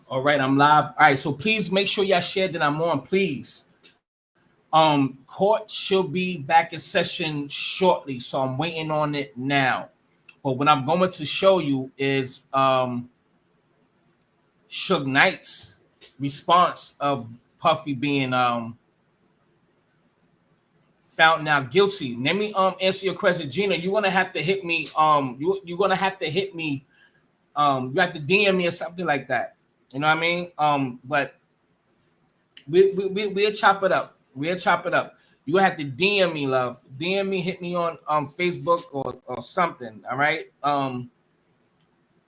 All right, I'm live. All right, so please make sure y'all share that I'm on, please. Court should be back in session shortly, so I'm waiting on it now. But what I'm going to show you is Suge Knight's response of Puffy being found now guilty. Let me answer your question, Gina. You're gonna have to hit me. You're gonna have to hit me. You have to DM me or something like that. You know what I mean? But we'll chop it up. We'll chop it up. You gonna have to DM me, love. DM me, hit me on Facebook or something. All right.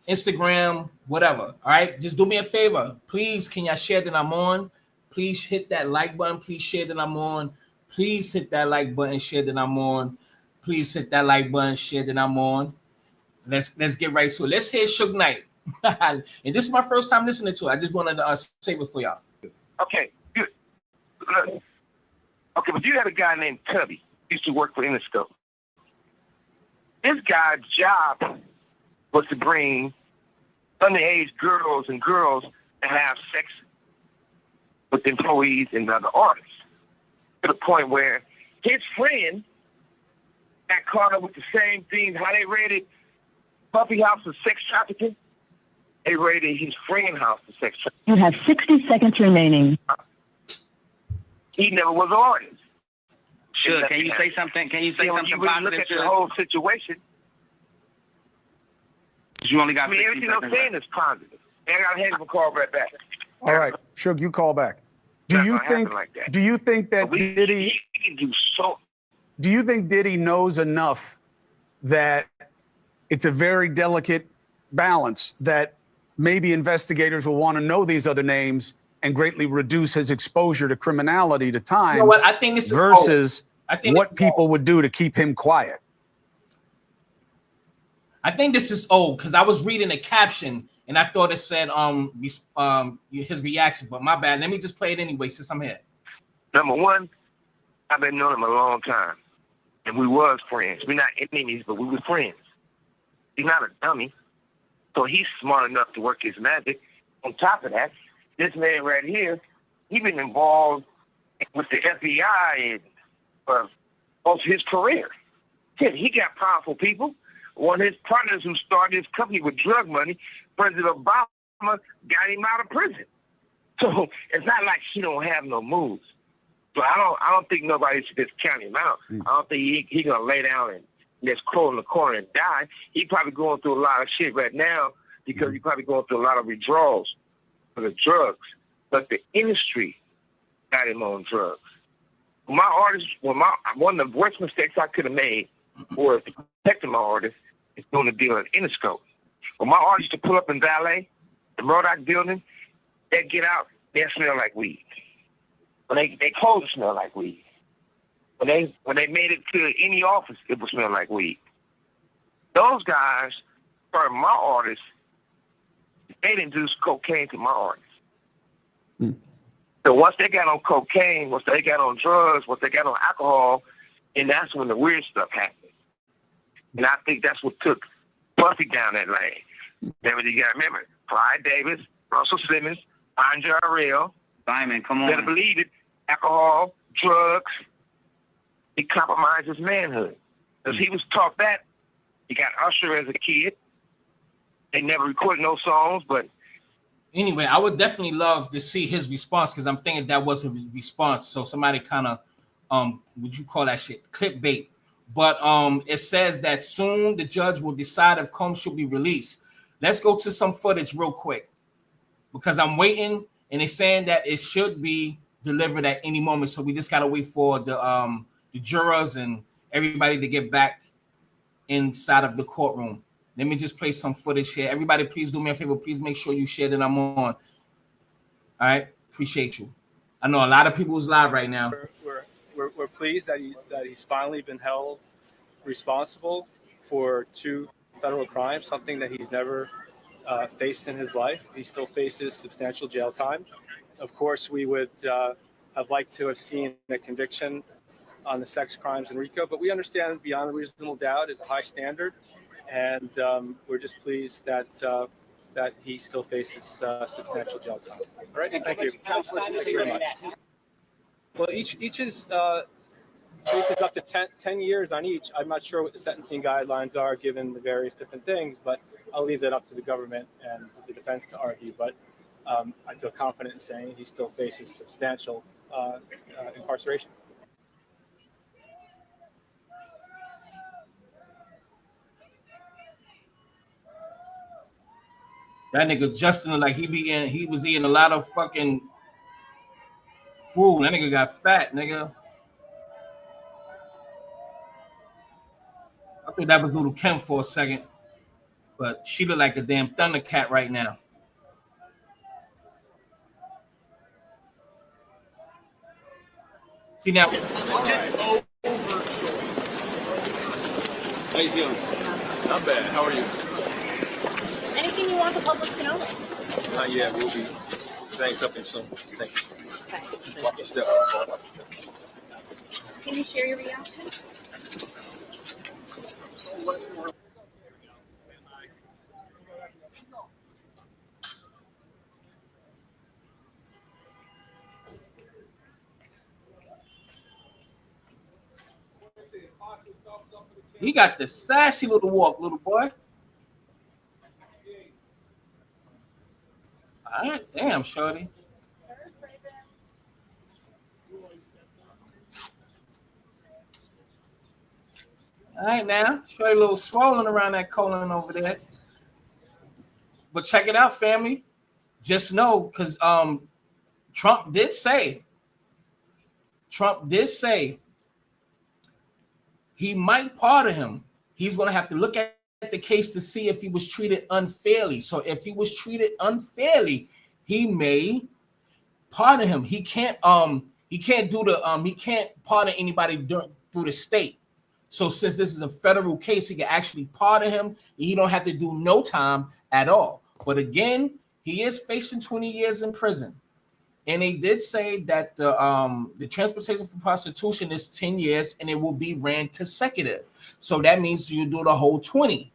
Instagram, whatever. All right. Just do me a favor, please. Can y'all share that I'm on? Please hit that like button. Please share that I'm on. Please hit that like button. Share that I'm on. Please hit that like button. Share that I'm on. Let's get right to it. Let's hear Suge Knight. And this is my first time listening to it. I just wanted to save it for y'all. Okay, good. Okay, but you had a guy named Tubby used to work for Interscope. This guy's job was to bring underage girls and to have sex with employees and other artists, to the point where his friend got caught up with the same thing. How they raided Puffy house for sex trafficking, they raided his friend house for sex trafficking. You have 60 seconds remaining. He never was an artist. Sure. Can you say something? Can you say something you really positive? Look at the whole situation. You only got. I mean, everything I'm saying is positive. And I got to hand him a call right back. All right, Suge, you call back. Do you think? Do you think that Diddy? He can do so. Do you think Diddy knows enough that it's a very delicate balance that maybe investigators will want to know these other names and greatly reduce his exposure to criminality to time? You know what? I think this is versus what people would do to keep him quiet. I think this is old because I was reading a caption and I thought it said his reaction, but my bad. Let me just play it anyway since I'm here. Number one, I've been knowing him a long time, and we was friends. We're not enemies, but we were friends. He's not a dummy, so he's smart enough to work his magic. On top of that, this man right here, he been involved with the FBI for most of his career. He got powerful people. One of his partners who started his company with drug money, President Obama, got him out of prison. So it's not like he don't have no moves. So I don't think nobody should just count him out. I don't think he gonna lay down and just crawl in the corner and die. He probably going through a lot of shit right now because he probably going through a lot of withdrawals for the drugs. But the industry got him on drugs. My artist, one of the worst mistakes I could have made was protecting my artist is doing a deal at Interscope. When my artists to pull up in Valet, the Murdoch building, they get out, they smell like weed. When they clothes smell like weed. When they made it to any office, it would smell like weed. Those guys, for my artists, they introduced cocaine to my artists. So once they got on cocaine, once they got on drugs, once they got on alcohol, and that's when the weird stuff happened. And I think that's what took Puffy down that lane. You got to remember, Clyde Davis, Russell Simmons, Andre Arell. Simon, come on. You better believe it. Alcohol, drugs. He compromised his manhood. Because he was taught that. He got Usher as a kid. They never recorded no songs, but anyway, I would definitely love to see his response because I'm thinking that wasn't his response. So somebody kind of, would you call that shit clickbait? But it says that soon the judge will decide if Combs should be released. Let's go to some footage real quick because I'm waiting, and it's saying that it should be delivered at any moment. So we just gotta wait for the jurors and everybody to get back inside of the courtroom. Let me just play some footage here. Everybody, please do me a favor. Please make sure you share that I'm on. All right, appreciate you. I know a lot of people is live right now. We're pleased that he's finally been held responsible for 2 federal crimes, something that he's never faced in his life. He still faces substantial jail time. Of course, we would have liked to have seen a conviction on the sex crimes in RICO, but we understand beyond a reasonable doubt is a high standard. And we're just pleased that that he still faces substantial jail time. All right, thank you. Thank you very much. Well, each is faces up to 10 years on each. I'm not sure what the sentencing guidelines are given the various different things, but I'll leave that up to the government and the defense to argue. But I feel confident in saying he still faces substantial incarceration. That nigga Justin, like he was eating a lot of fucking food. That nigga got fat, nigga. I think that was Little Kim for a second, but she look like a damn Thundercat right now. See now. How you feeling? Not bad. How are you? Anything you want the public to know? Not yet. We'll be saying something soon. Thank you. Okay. Watch your step. Can you share your reaction? He got the sassy little walk, little boy. All right, damn, shorty. All right, now, shorty a little swollen around that colon over there. But check it out, family. Just know, because Trump did say he might pardon him. He's going to have to look at the case to see if he was treated unfairly. So if he was treated unfairly, he may pardon him. He can't pardon anybody through the state. So since this is a federal case, he can actually pardon him. He don't have to do no time at all. But again, he is facing 20 years in prison. And they did say that the transportation for prostitution is 10 years and it will be ran consecutive. So that means you do the whole 20.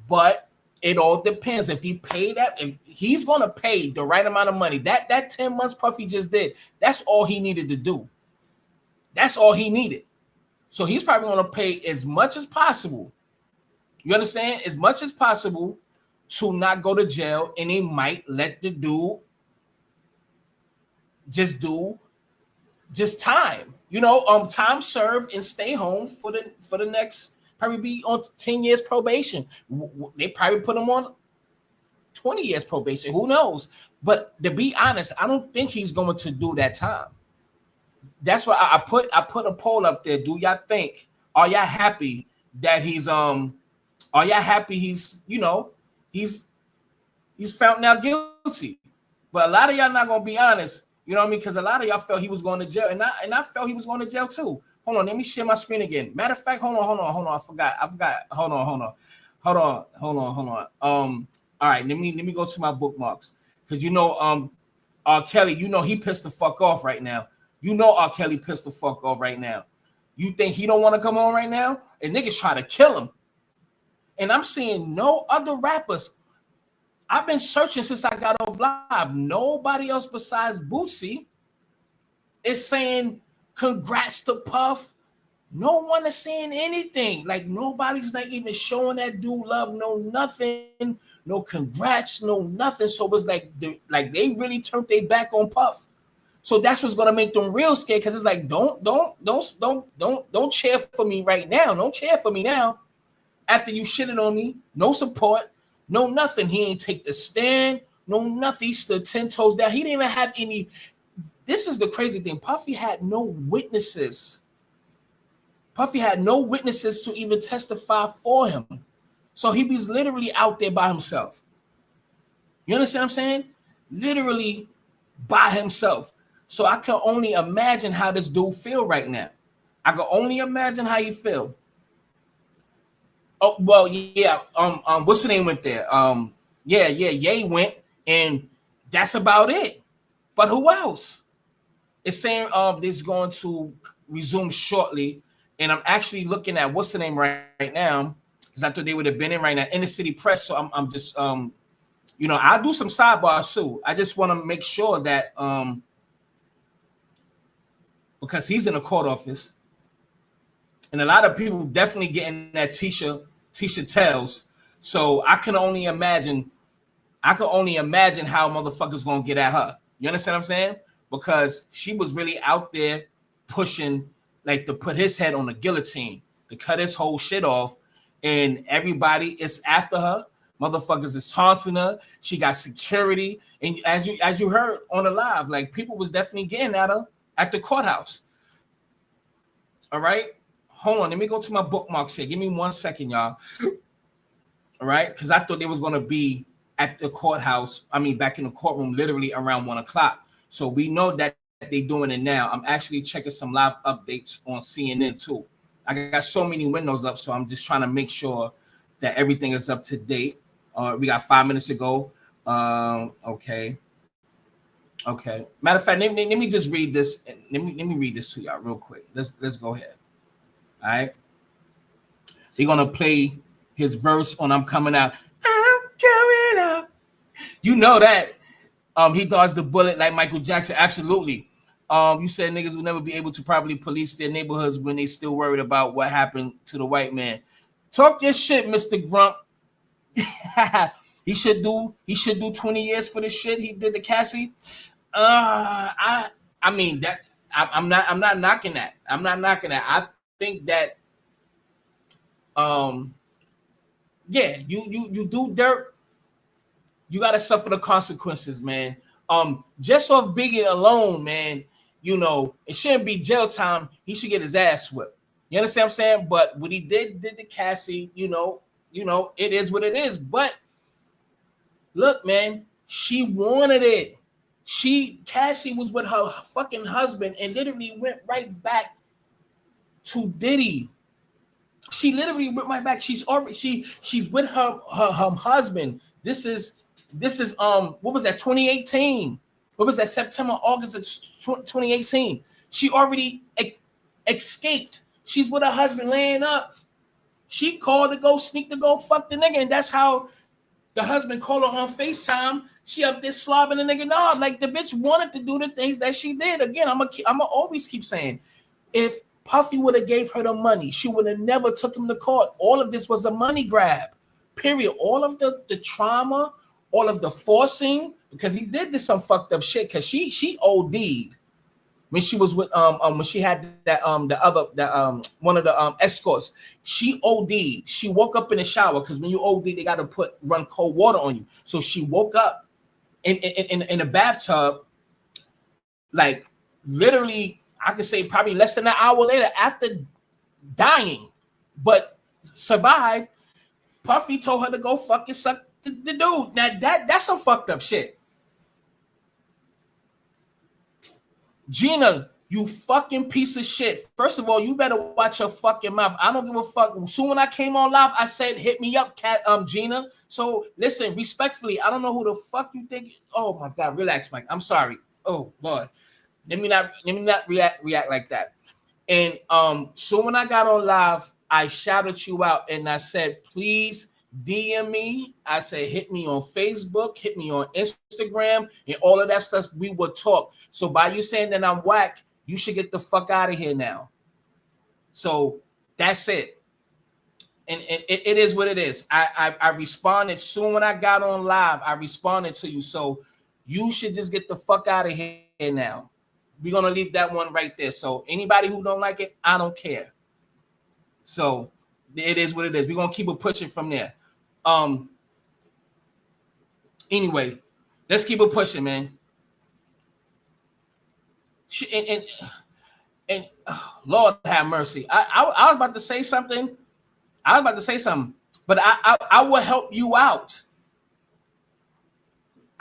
But it all depends. If he paid that, if he's going to pay the right amount of money, that 10 months Puffy just did, that's all he needed to do. That's all he needed. So he's probably going to pay as much as possible. You understand? As much as possible to not go to jail, and they might let the dude do time, time served and stay home for the next, probably be on 10 years probation. They probably put him on 20 years probation. Who knows? But to be honest, I don't think he's going to do that time. That's why I put a poll up there. Do y'all think? Are y'all happy that he's Are y'all happy he's found now guilty? But a lot of y'all not gonna be honest. You know what I mean? Because a lot of y'all felt he was going to jail, and I felt he was going to jail too. Hold on, let me share my screen again. Matter of fact, hold on. I forgot. Hold on. All right, let me go to my bookmarks because R. Kelly, he pissed the fuck off right now. R. Kelly pissed the fuck off right now. You think he don't want to come on right now? And niggas try to kill him. And I'm seeing no other rappers. I've been searching since I got off live. Nobody else besides Bootsy is saying congrats to Puff. No one is saying anything. Like nobody's not even showing that dude love. No nothing. No congrats. No nothing. So it's like they really turned their back on Puff. So that's what's gonna make them real scared because it's like don't cheer for me right now. Don't cheer for me now. After you shitted on me, no support. No, nothing. He ain't take the stand. No, nothing. He stood 10 toes down. He didn't even have any. This is the crazy thing. Puffy had no witnesses. Puffy had no witnesses to even testify for him. So he was literally out there by himself. You understand what I'm saying? Literally by himself. So I can only imagine how this dude feel right now. I can only imagine how he feel. Oh, well, yeah. What's the name went there? Ye went, and that's about it. But who else? It's saying this is going to resume shortly, and I'm actually looking at what's the name right now because I thought they would have been in right now in the city press. So I'm just you know, I'll do some sidebars too. I just want to make sure that because he's in the court office, and a lot of people definitely getting that Tisha tells. So I can only imagine how motherfuckers gonna get at her. You understand what I'm saying? Because she was really out there pushing, like, to put his head on the guillotine, to cut his whole shit off, and everybody is after her. Motherfuckers is taunting her. She got security, and as you heard on the live, like, people was definitely getting at her at the courthouse. All right, hold on. Let me go to my bookmarks here. Give me 1 second, y'all. All right, because I thought they was gonna be at the courthouse. I mean, back in the courtroom, literally around 1 o'clock. So we know that they're doing it now. I'm actually checking some live updates on CNN too. I got so many windows up, so I'm just trying to make sure that everything is up to date. We got 5 minutes to go. Okay. Matter of fact, let me just read this. Let me read this to y'all real quick. Let's go ahead. All right. They're gonna play his verse on "I'm Coming Out." I'm coming out. You know that. He dodged the bullet like Michael Jackson. Absolutely. You said niggas will never be able to properly police their neighborhoods when they still worried about what happened to the white man. Talk your shit, Mr. Grump. He should do 20 years for the shit he did to Cassie. I mean that I'm not knocking that. I'm not knocking that. I think that yeah, you do dirt, you gotta suffer the consequences, man. Just off Biggie alone, man, you know, it shouldn't be jail time. He should get his ass whipped. You understand what I'm saying? But what he did to Cassie, you know, it is what it is. But look, man, she wanted it. Cassie was with her fucking husband and literally went right back to Diddy. She literally went right back. She's with her husband. This is what was that, 2018? What was that, September, August of 2018? She already escaped. She's with her husband laying up. She called to go sneak to go fuck the nigga, and that's how the husband called her on FaceTime. She up there slobbing the nigga. No, like, the bitch wanted to do the things that she did. Again, I'm gonna always keep saying, if Puffy would have gave her the money, she would have never took him to court. All of this was a money grab. Period. All of the trauma, all of the forcing, because he did this some fucked up shit. Because she OD'd when she was with when she had that one of the escorts. She OD'd. She woke up in the shower, because when you OD, they got to run cold water on you. So she woke up in a bathtub, like, literally, I could say probably less than an hour later after dying, but survived. Puffy told her to go fucking suck the dude. Now that's some fucked up shit. Gina, you fucking piece of shit. First of all, you better watch your fucking mouth. I don't give a fuck. Soon when I came on live, I said, hit me up, Gina. So listen, respectfully, I don't know who the fuck you think. Oh my God, relax, Mike. I'm sorry. Oh Lord. Let me not react like that. And so when I got on live, I shouted you out and I said, please DM me. I said, hit me on Facebook, hit me on Instagram, and all of that stuff. We will talk. So by you saying that I'm whack, you should get the fuck out of here now. So that's it. And it is what it is. I responded soon when I got on live. I responded to you. So you should just get the fuck out of here now. We're going to leave that one right there. So anybody who don't like it, I don't care. So it is what it is. We're going to keep it pushing from there. Anyway, let's keep it pushing, man. And Lord have mercy. I was about to say something. But I will help you out.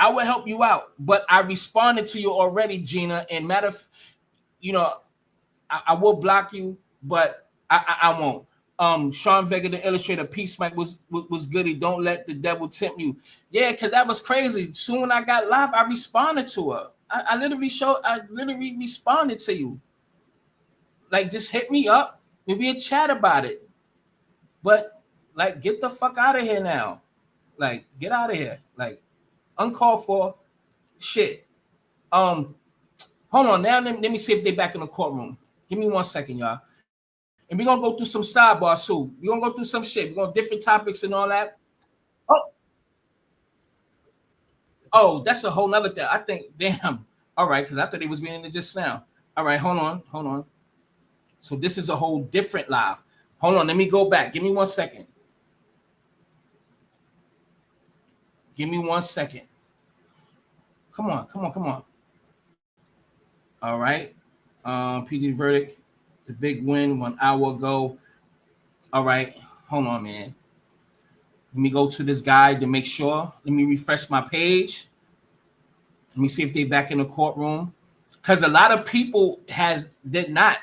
I will help you out, but I responded to you already, Gina. And matter of, I will block you, but I won't. Sean Vega, the illustrator, Peace Mike was goody. Don't let the devil tempt you. Yeah, because that was crazy. Soon when I got live, I responded to her. I literally responded to you. Like, just hit me up. Maybe a chat about it. But like, get the fuck out of here now. Like, get out of here. Like, uncalled for shit. Hold on now. Let me see if they back in the courtroom. Give me 1 second, y'all. And we're gonna go through some sidebars too. We're gonna go through some shit. We're gonna different topics and all that. Oh, that's a whole nother thing. I think, damn. All right, because I thought he was reading it just now. All right, hold on. So this is a whole different live. Hold on, let me go back. Give me 1 second. Give me 1 second. Come on. All right. PD verdict. It's a big win 1 hour ago. All right. Hold on, man. Let me go to this guy to make sure. Let me refresh my page. Let me see if they back in the courtroom. Because a lot of people did not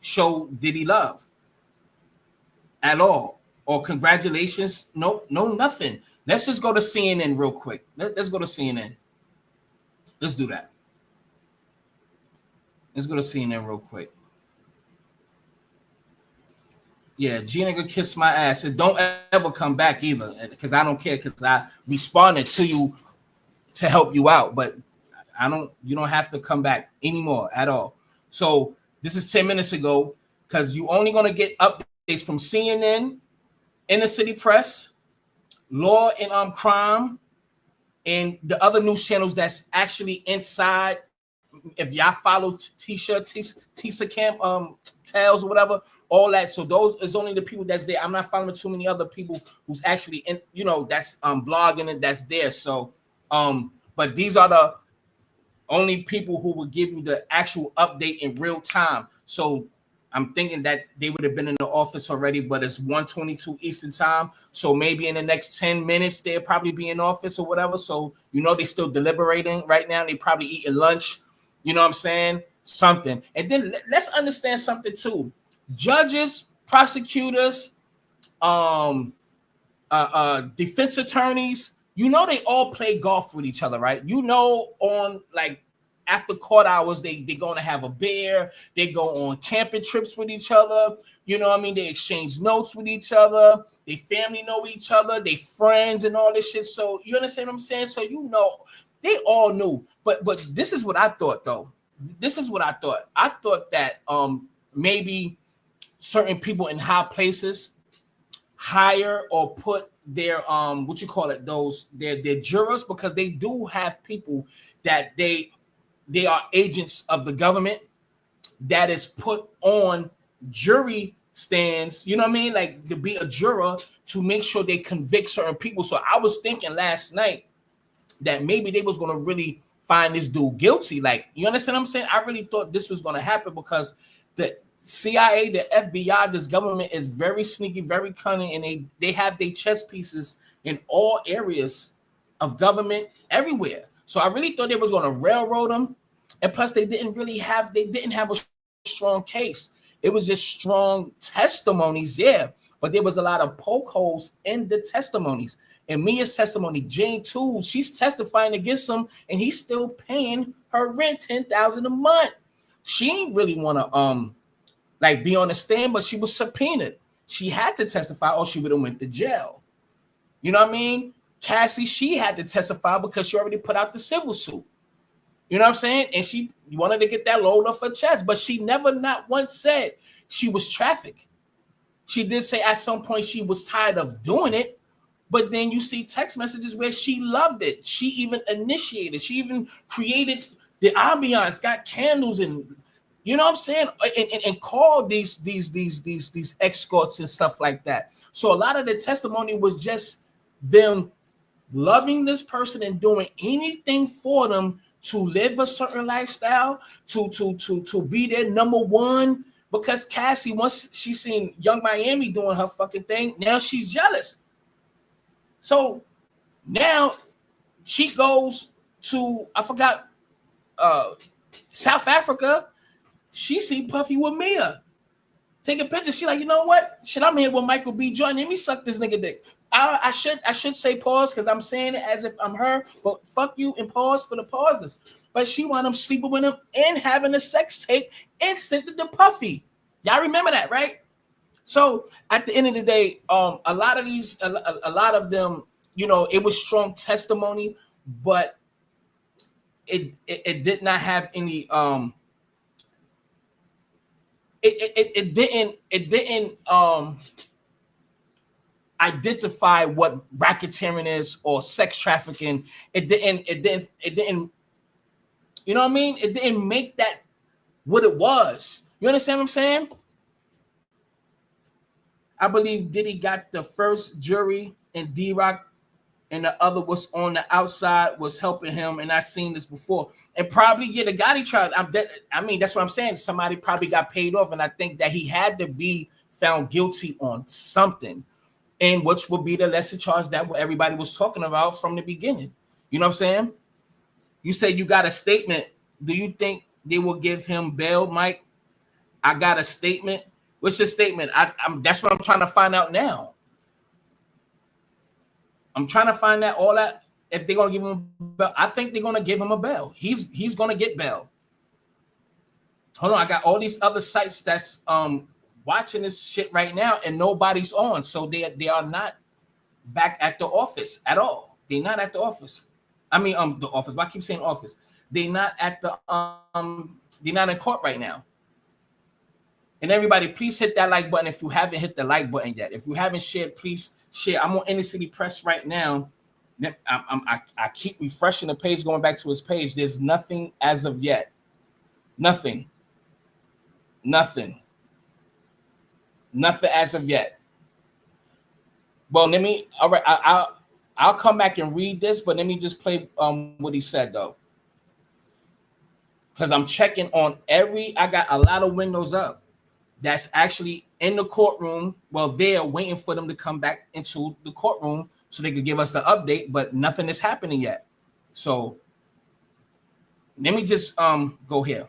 show Diddy love at all. Or congratulations. No, nothing. Let's just go to CNN real quick. Let's go to CNN. Let's do that. Let's go to CNN real quick. Yeah, Gina could kiss my ass. And don't ever come back either, because I don't care, because I responded to you to help you out, but you don't have to come back anymore at all. So this is 10 minutes ago, because you only gonna get updates from CNN, Inner City Press, Law and Crime, and the other news channels that's actually inside. If y'all follow Tisha Camp, Tales or whatever, all that. So those is only the people that's there. I'm not following too many other people who's actually in, that's blogging and that's there. So but these are the only people who will give you the actual update in real time. So I'm thinking that they would have been in the office already, but it's 1:22 Eastern time. So maybe in the next 10 minutes, they'll probably be in office or whatever. So, they're still deliberating right now. They probably eating lunch. You know what I'm saying? Something. And then let's understand something too. Judges, prosecutors, defense attorneys, they all play golf with each other, right? On like after court hours, they're going to have a beer. They go on camping trips with each other. They exchange notes with each other. They family know each other. They friends and all this shit. So you understand what I'm saying? So they all knew. But this is what I thought, though. This is what I thought. I thought that maybe certain people in high places hire or put their their jurors, because they do have people that they are agents of the government that is put on jury stands, like to be a juror to make sure they convict certain people. So I was thinking last night that maybe they was going to really find this dude guilty. Like, you understand what I'm saying? I really thought this was going to happen, because the CIA, the FBI, this government is very sneaky, very cunning, and they have their chess pieces in all areas of government everywhere. So I really thought they was going to railroad them. And plus they didn't have a strong case. It was just strong testimonies, yeah. But there was a lot of poke holes in the testimonies. And Mia's testimony, Jane too, she's testifying against him, and he's still paying her rent $10,000 a month. She ain't really want to be on the stand, but she was subpoenaed. She had to testify, or she would have went to jail. You know what I mean? Cassie, she had to testify because she already put out the civil suit. You know what I'm saying? And she wanted to get that load off her chest, but she never not once said she was trafficked. She did say at some point she was tired of doing it, but then you see text messages where she loved it. She even initiated. She even created the ambiance, got candles, and you know what I'm saying, and called these escorts and stuff like that. So a lot of the testimony was just them loving this person and doing anything for them to live a certain lifestyle, to be their number one. Because Cassie, once she seen Young Miami doing her fucking thing, now she's jealous. So now she goes to, I forgot, South Africa. She see Puffy with Mia taking pictures. She like, you know what? Shit, I'm here with Michael B. Jordan. Let me suck this nigga dick. I should say pause because I'm saying it as if I'm her, but fuck you and pause for the pauses. But she wound up sleeping with him and having a sex tape and sent it to Puffy. Y'all remember that, right? So at the end of the day, a lot of them, it was strong testimony, but it did not have any it didn't identify what racketeering is or sex trafficking. It didn't you know what I mean? It didn't make that what it was. You understand what I'm saying? I believe Diddy got the first jury and D-Rock and the other was on the outside, was helping him. And I've seen this before. And probably, the Gotti trial. I mean, that's what I'm saying. Somebody probably got paid off. And I think that he had to be found guilty on something, and which would be the lesser charge that what everybody was talking about from the beginning. You know what I'm saying? You say you got a statement. Do you think they will give him bail, Mike? I got a statement. What's your statement? That's what I'm trying to find out now. I'm trying to find out all that. If they're gonna give him a bail, I think they're gonna give him a bail. He's gonna get bail. Hold on, I got all these other sites that's watching this shit right now, and nobody's on. So they are not back at the office at all. They're not at the office. I mean, the office. Why I keep saying office? They're not at the they're not in court right now. And everybody, please hit that like button if you haven't hit the like button yet. If you haven't shared, please share. I'm on Inner City Press right now. I keep refreshing the page, going back to his page. There's nothing as of yet. Nothing as of yet. Well, let me. All right, I'll come back and read this, but let me just play what he said though, because I'm checking on I got a lot of windows up that's actually in the courtroom. Well, they're waiting for them to come back into the courtroom so they could give us the update, but nothing is happening yet. So let me just go here.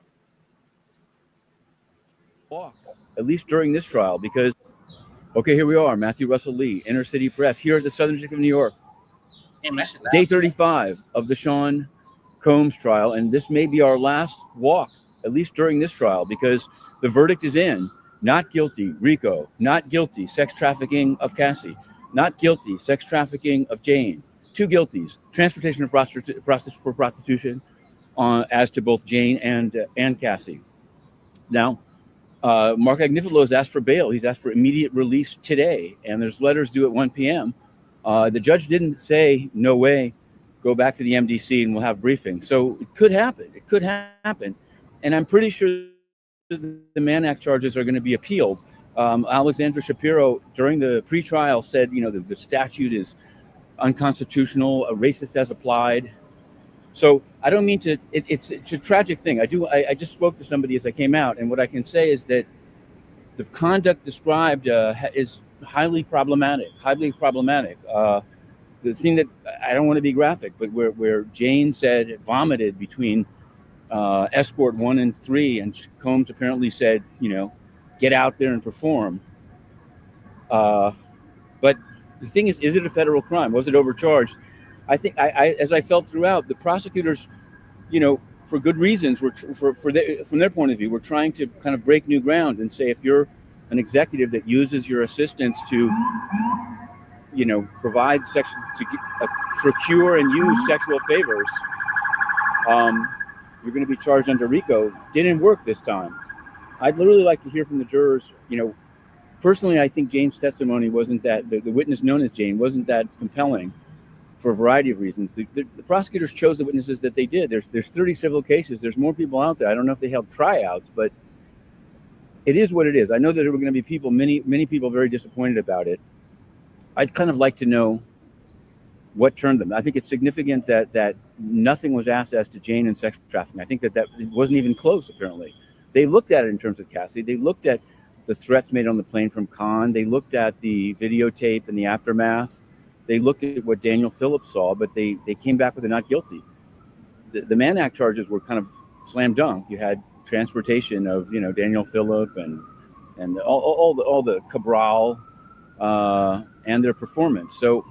At least during this trial, because okay, here we are, Matthew Russell Lee, Inner City Press, here at the Southern District of New York. Day 35 of the Sean Combs trial, and this may be our last walk, at least during this trial, because the verdict is in. Not guilty, RICO. Not guilty, sex trafficking of Cassie. Not guilty, sex trafficking of Jane. 2 guilties, transportation of for prostitution as to both Jane and Cassie. Now, Mark Agnifilo has asked for bail. He's asked for immediate release today, and there's letters due at 1 p.m. The judge didn't say, no way, go back to the MDC and we'll have briefing. So it could happen. It could happen. And I'm pretty sure the Mann Act charges are going to be appealed. Alexandra Shapiro, during the pretrial, said, the statute is unconstitutional, racist as applied. So I don't mean to, it's a tragic thing. I just spoke to somebody as I came out, and what I can say is that the conduct described is highly problematic. The thing that, I don't want to be graphic, but where Jane vomited between escort 1 and 3, and Combs apparently said, get out there and perform. But the thing is it a federal crime? Was it overcharged? I think as I felt throughout, the prosecutors, for good reasons, from their point of view, we're trying to kind of break new ground and say, if you're an executive that uses your assistants to, provide procure and use sexual favors, you're going to be charged under RICO. Didn't work this time. I'd literally like to hear from the jurors. Personally, I think Jane's testimony wasn't that, the witness known as Jane wasn't that compelling for a variety of reasons. The prosecutors chose the witnesses that they did. There's 30 civil cases. There's more people out there. I don't know if they held tryouts, but it is what it is. I know that there were going to be many people very disappointed about it. I'd kind of like to know what turned them. I think it's significant that nothing was asked as to Jane and sex trafficking. I think that wasn't even close, apparently. They looked at it in terms of Cassie. They looked at the threats made on the plane from Khan. They looked at the videotape and the aftermath. They looked at what Daniel Phillips saw, but they came back with a not guilty. The Mann Act charges were kind of slam dunk. You had transportation of Daniel Phillip and all the Cabral and their performance. So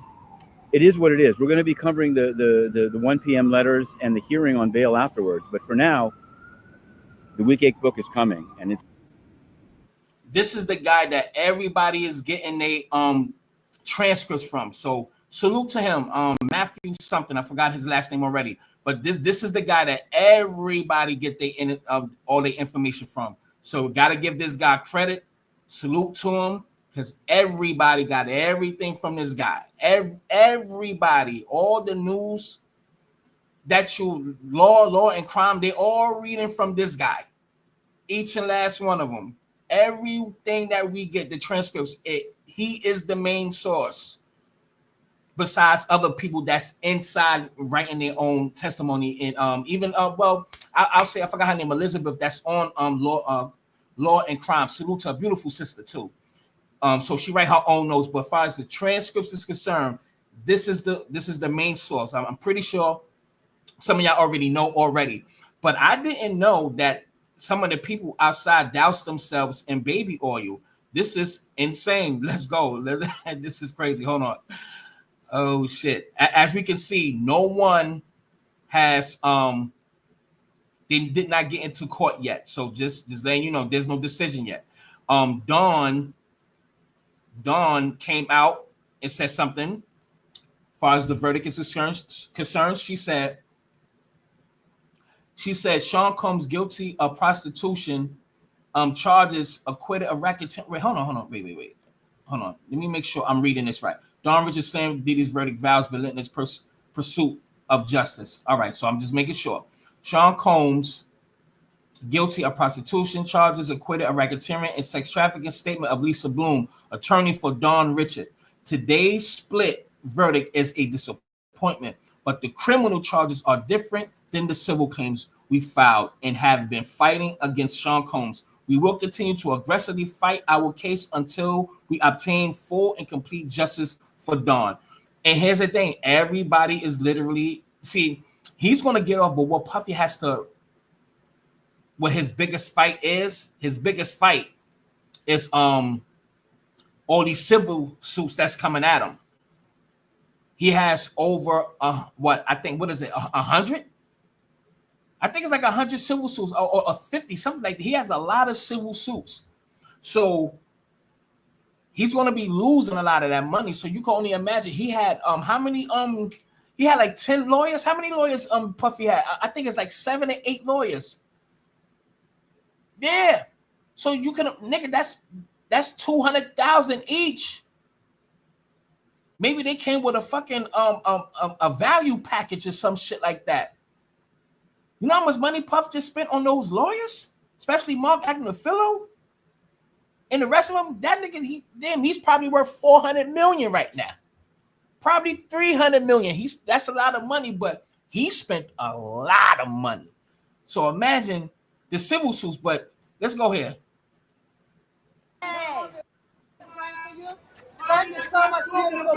it is what it is. We're going to be covering the 1 p.m. letters and the hearing on bail afterwards. But for now, the Week 8 book is coming, and this is the guy that everybody is getting their transcripts from. So salute to him. Matthew something. I forgot his last name already. But this is the guy that everybody get all their information from. So got to give this guy credit. Salute to him, because everybody got everything from this guy. Everybody, all the news that you law and crime, they all reading from this guy. Each and last one of them. Everything that we get, the transcripts, he is the main source. Besides other people that's inside writing their own testimony, and even I'll say, I forgot her name, Elizabeth, that's on law and crime. Salute to a beautiful sister too. So she write her own notes, but as far as the transcripts is concerned, this is the main source. I'm pretty sure some of y'all already know already, but I didn't know that some of the people outside douse themselves in baby oil. This is insane. Let's go. This is crazy. Hold on. Oh shit. As we can see, no one has they did not get into court yet. So just letting you know, there's no decision yet. Dawn came out and said something as far as the verdict is concerned. She said Sean Combs guilty of prostitution, charges, acquitted of racketeering. Wait, hold on. Wait. Hold on. Let me make sure I'm reading this right. Don Richard slammed Diddy's verdict, vows relentless pursuit of justice. All right, so I'm just making sure. Sean Combs guilty of prostitution, charges, acquitted of racketeering and sex trafficking. Statement of Lisa Bloom, attorney for Don Richard. Today's split verdict is a disappointment, but the criminal charges are different than the civil claims we filed and have been fighting against Sean Combs. We will continue to aggressively fight our case until we obtain full and complete justice for Don. And here's the thing, everybody is literally, see, he's going to get off, but what Puffy has to, what his biggest fight is all these civil suits that's coming at him. He has over, 100? I think it's like 100 civil suits or 50, something like that. He has a lot of civil suits. So he's going to be losing a lot of that money. So you can only imagine he had how many he had like 10 lawyers. How many lawyers Puffy had? I think it's like 7 or 8 lawyers. Yeah. So you can, nigga, that's 200,000 each. Maybe they came with a fucking a value package or some shit like that. You know how much money Puff just spent on those lawyers, especially Mark Agnifilo, and the rest of them. That nigga, he's probably worth 400 million right now, probably 300 million. That's a lot of money, but he spent a lot of money. So imagine the civil suits. But let's go here. Thank you so much, beautiful.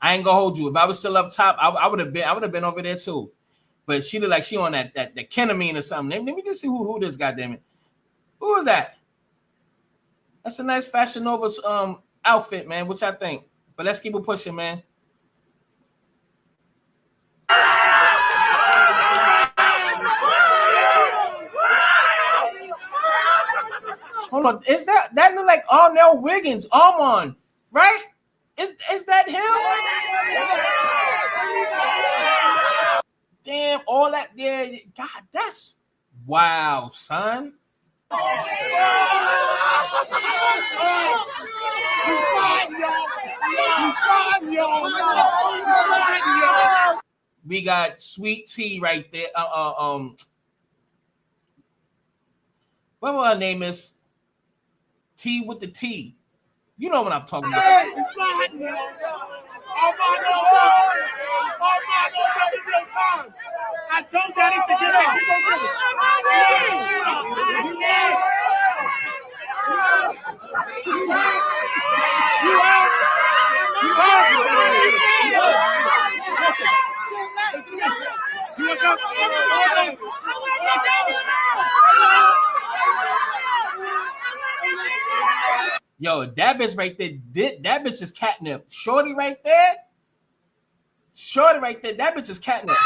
I ain't gonna hold you. If I was still up top, I would have been over there too. But she looked like she on that ketamine or something. Let me just see who this goddamn it. Who is that? That's a nice Fashion Nova's outfit, man. What y'all think? But let's keep it pushing, man. Hold on, is that look like Arnell Wiggins? Armand, right? Is that him? Damn, all that there. God, that's wow, son. We got Sweet Tea right there. What her name is? T with the T. You know what I'm talking about. I told Daddy to get Yo, that bitch right there, that bitch is catnip. Shorty right there. Shorty right there, that bitch is catnip.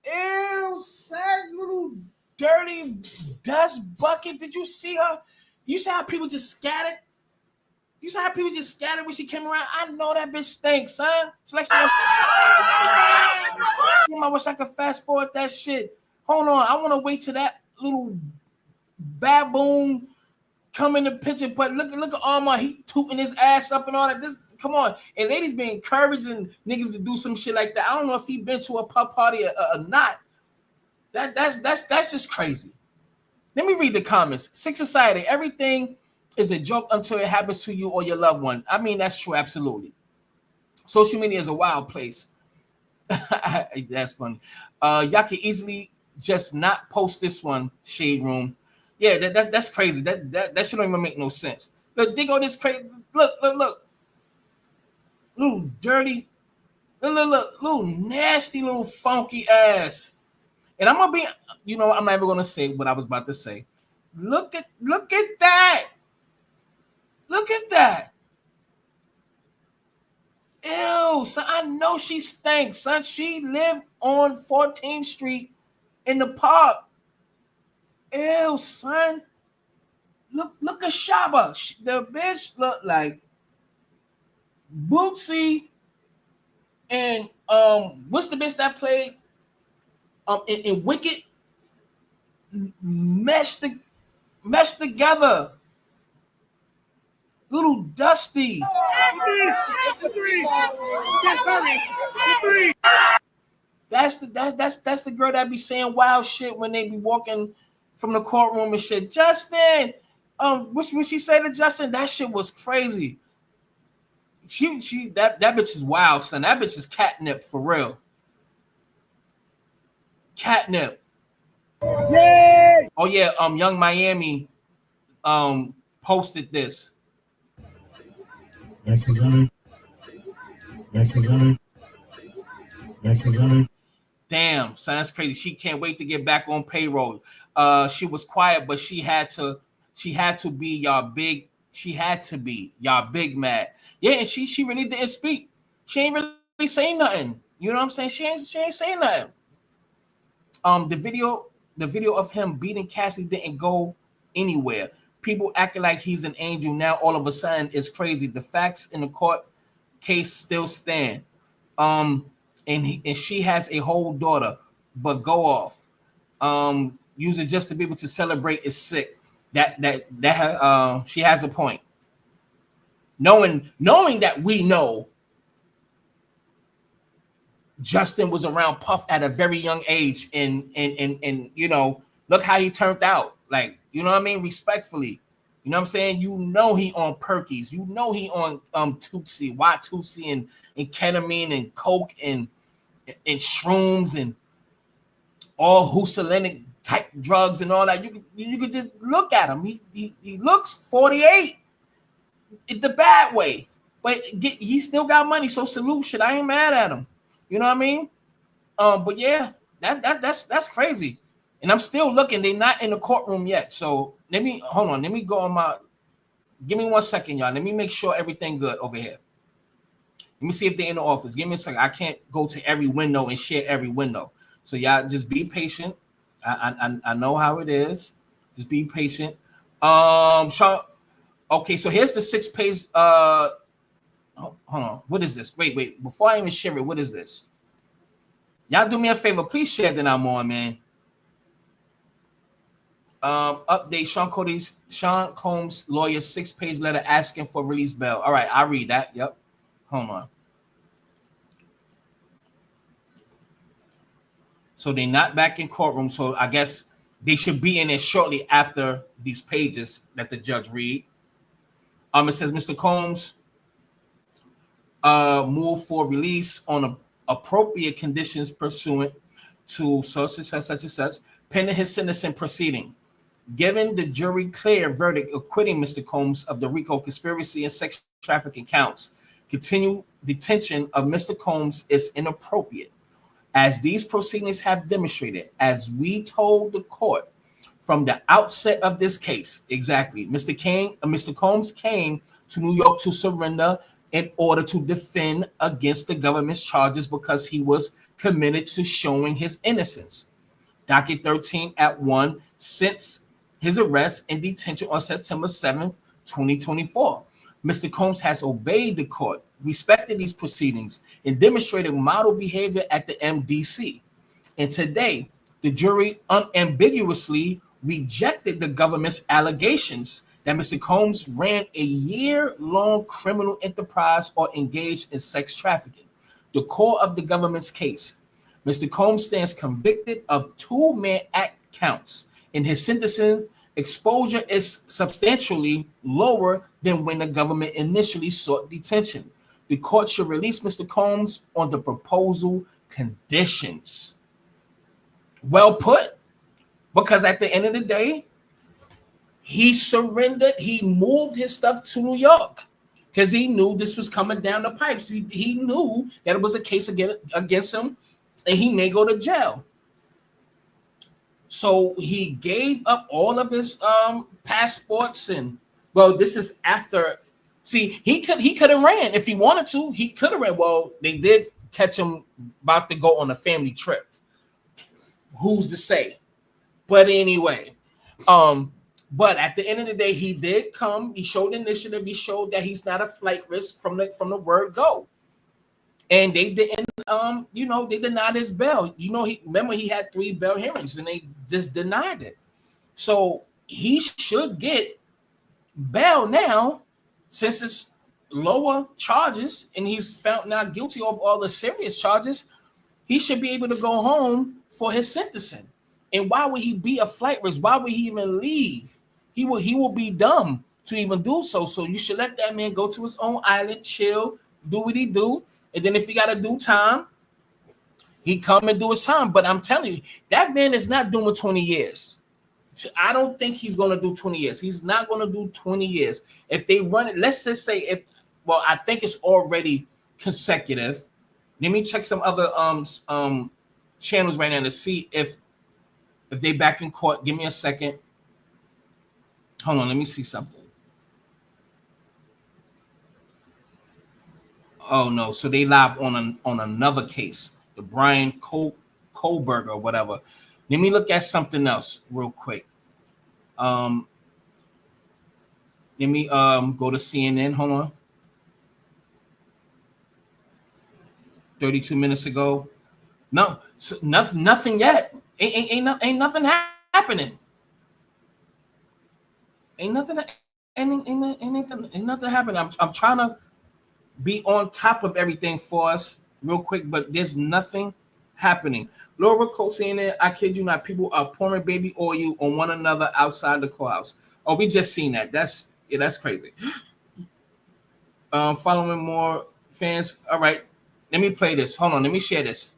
Ew, sad little dirty dust bucket. Did you see her? You see how people just scattered? You saw how people just scattered when she came around? I know that bitch stinks, son. It's like I wish I could fast forward that shit. Hold on, I want to wait till that little baboon come in the picture. But look at Omar, he tooting his ass up and all that. This, come on, and ladies be encouraging niggas to do some shit like that. I don't know if he been to a pub party or not. That's just crazy. Let me read the comments. Sick society, everything is a joke until it happens to you or your loved one. I mean, that's true, absolutely. Social media is a wild place. That's funny. Y'all can easily just not post this one, Shade Room. Yeah, that's crazy. That shit don't even make no sense. Look, dig on this crazy. Look. Little dirty, little nasty, little funky ass. And I'm gonna be, I'm never gonna say what I was about to say. Look at that. Look at that. Ew, son, I know she stinks, son. She lived on 14th Street in the park. Ew, son. Look at Shaba. The bitch look like Bootsy and what's the bitch that played in Wicked? Meshed together. Little Dusty. That's the girl that be saying wild shit when they be walking from the courtroom and shit. Justin, what she say to Justin? That shit was crazy. That bitch is wild, son. That bitch is catnip for real. Catnip. Yay! Oh yeah, Young Miami posted this. Damn, son, that's crazy. She can't wait to get back on payroll. She was quiet, but she had to be y'all big. She had to be y'all big mad. Yeah, and she really didn't speak. She ain't really saying nothing. You know what I'm saying? She ain't saying nothing. The video of him beating Cassie didn't go anywhere. People acting like he's an angel now. All of a sudden, it's crazy. The facts in the court case still stand. And she has a whole daughter, but go off. Use it just to be able to celebrate is sick. That she has a point. Knowing that we know Justin was around Puff at a very young age, and look how he turned out. Like, you know what I mean? Respectfully. You know what I'm saying? You know he on Perkies. You know he on Tootsie, Watusi, and ketamine and coke and shrooms and all hallucinogenic type drugs and all that. You could just look at him. He looks 48 in the bad way, but he still got money. So salute shit. I ain't mad at him. You know what I mean? But yeah, that's crazy. And I'm still looking. They're not in the courtroom yet. So let me go on my. Give me 1 second, y'all. Let me make sure everything good over here. Let me see if they're in the office. Give me a second. I can't go to every window and share every window. So y'all just be patient. I know how it is. Just be patient. Sean. Okay, so here's the 6-page. Hold on. What is this? Wait. Before I even share it, what is this? Y'all do me a favor. Please share that I'm on, man. Update Sean Combs' lawyer 6-page letter asking for release bail. All right, I'll read that. Yep. Hold on. So they're not back in courtroom. So I guess they should be in there shortly after these pages that the judge read. It says Mr. Combs moved for release on appropriate conditions pursuant to such and such, pending his sentencing proceeding. Given the jury clear verdict acquitting Mr. Combs of the RICO conspiracy and sex trafficking counts, continued detention of Mr. Combs is inappropriate, as these proceedings have demonstrated, as we told the court from the outset of this case. Exactly. Mr. Combs came to New York to surrender in order to defend against the government's charges because he was committed to showing his innocence. Docket 13 at 1, since his arrest and detention on September 7th, 2024. Mr. Combs has obeyed the court, respected these proceedings, and demonstrated model behavior at the MDC. And today, the jury unambiguously rejected the government's allegations that Mr. Combs ran a year-long criminal enterprise or engaged in sex trafficking. The core of the government's case, Mr. Combs stands convicted of 2 Mann Act counts, and his sentencing exposure is substantially lower than when the government initially sought detention. The court should release Mr. Combs on the proposal conditions. Well put, because at the end of the day, he surrendered. He moved his stuff to New York because he knew this was coming down the pipes. He knew that it was a case against him, and he may go to jail. So he gave up all of his passports, and well, this is after. See, he could have ran if he wanted to. He could have ran. Well, they did catch him about to go on a family trip. Who's to say? But anyway, but at the end of the day, he did come. He showed initiative. He showed that he's not a flight risk from the word go. And they didn't, they denied his bail. He had 3 bail hearings, and they just denied it. So he should get bail now, since it's lower charges, and he's found not guilty of all the serious charges. He should be able to go home for his sentencing. And why would he be a flight risk? Why would he even leave? He will be dumb to even do so. So you should let that man go to his own island, chill, do what he do. And then if he got to do time, he come and do his time. But I'm telling you, that man is not doing 20 years. I don't think he's going to do 20 years. He's not going to do 20 years. If they run it, let's just say I think it's already consecutive. Let me check some other channels right now to see if they back in court. Give me a second. Hold on, let me see something. Oh no, so they live on another case, the Brian Kohlberg or whatever. Let me look at something else real quick. Let me go to CNN. Hold on. 32 minutes ago. No, so nothing yet. Ain't nothing happening. Ain't nothing happening. I'm trying to be on top of everything for us real quick, but there's nothing happening. Laura Cole saying that, I kid you not, people are pouring baby oil on one another outside the courthouse. Oh, we just seen that. That's crazy. Following more fans. All right, let me play this. Hold on, let me share this.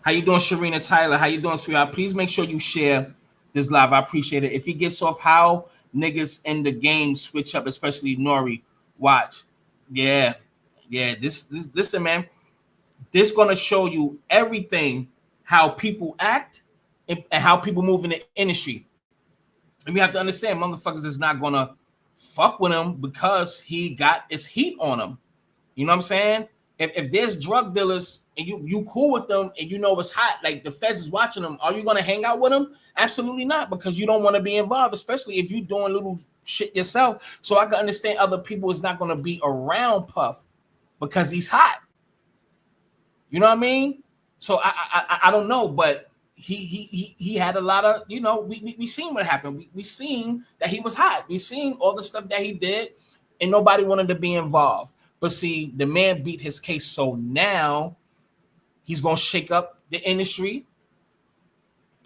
How you doing, Sharina Tyler? How you doing, sweetheart? Please make sure you share this live. I appreciate it. If he gets off, how niggas in the game switch up, especially Nori. Watch. Yeah. This listen, man. This gonna show you everything, how people act and how people move in the industry. And we have to understand, motherfuckers is not gonna fuck with him because he got his heat on him. You know what I'm saying? If there's drug dealers and you cool with them and you know it's hot, like the feds is watching them, are you gonna hang out with them? Absolutely not, because you don't want to be involved, especially if you're doing little shit yourself. So I can understand other people is not gonna be around Puff because he's hot. You know what I mean? So I don't know, but he had a lot of, we seen what happened. We seen that he was hot. We seen all the stuff that he did, and nobody wanted to be involved. But see, the man beat his case, so now He's gonna shake up the industry.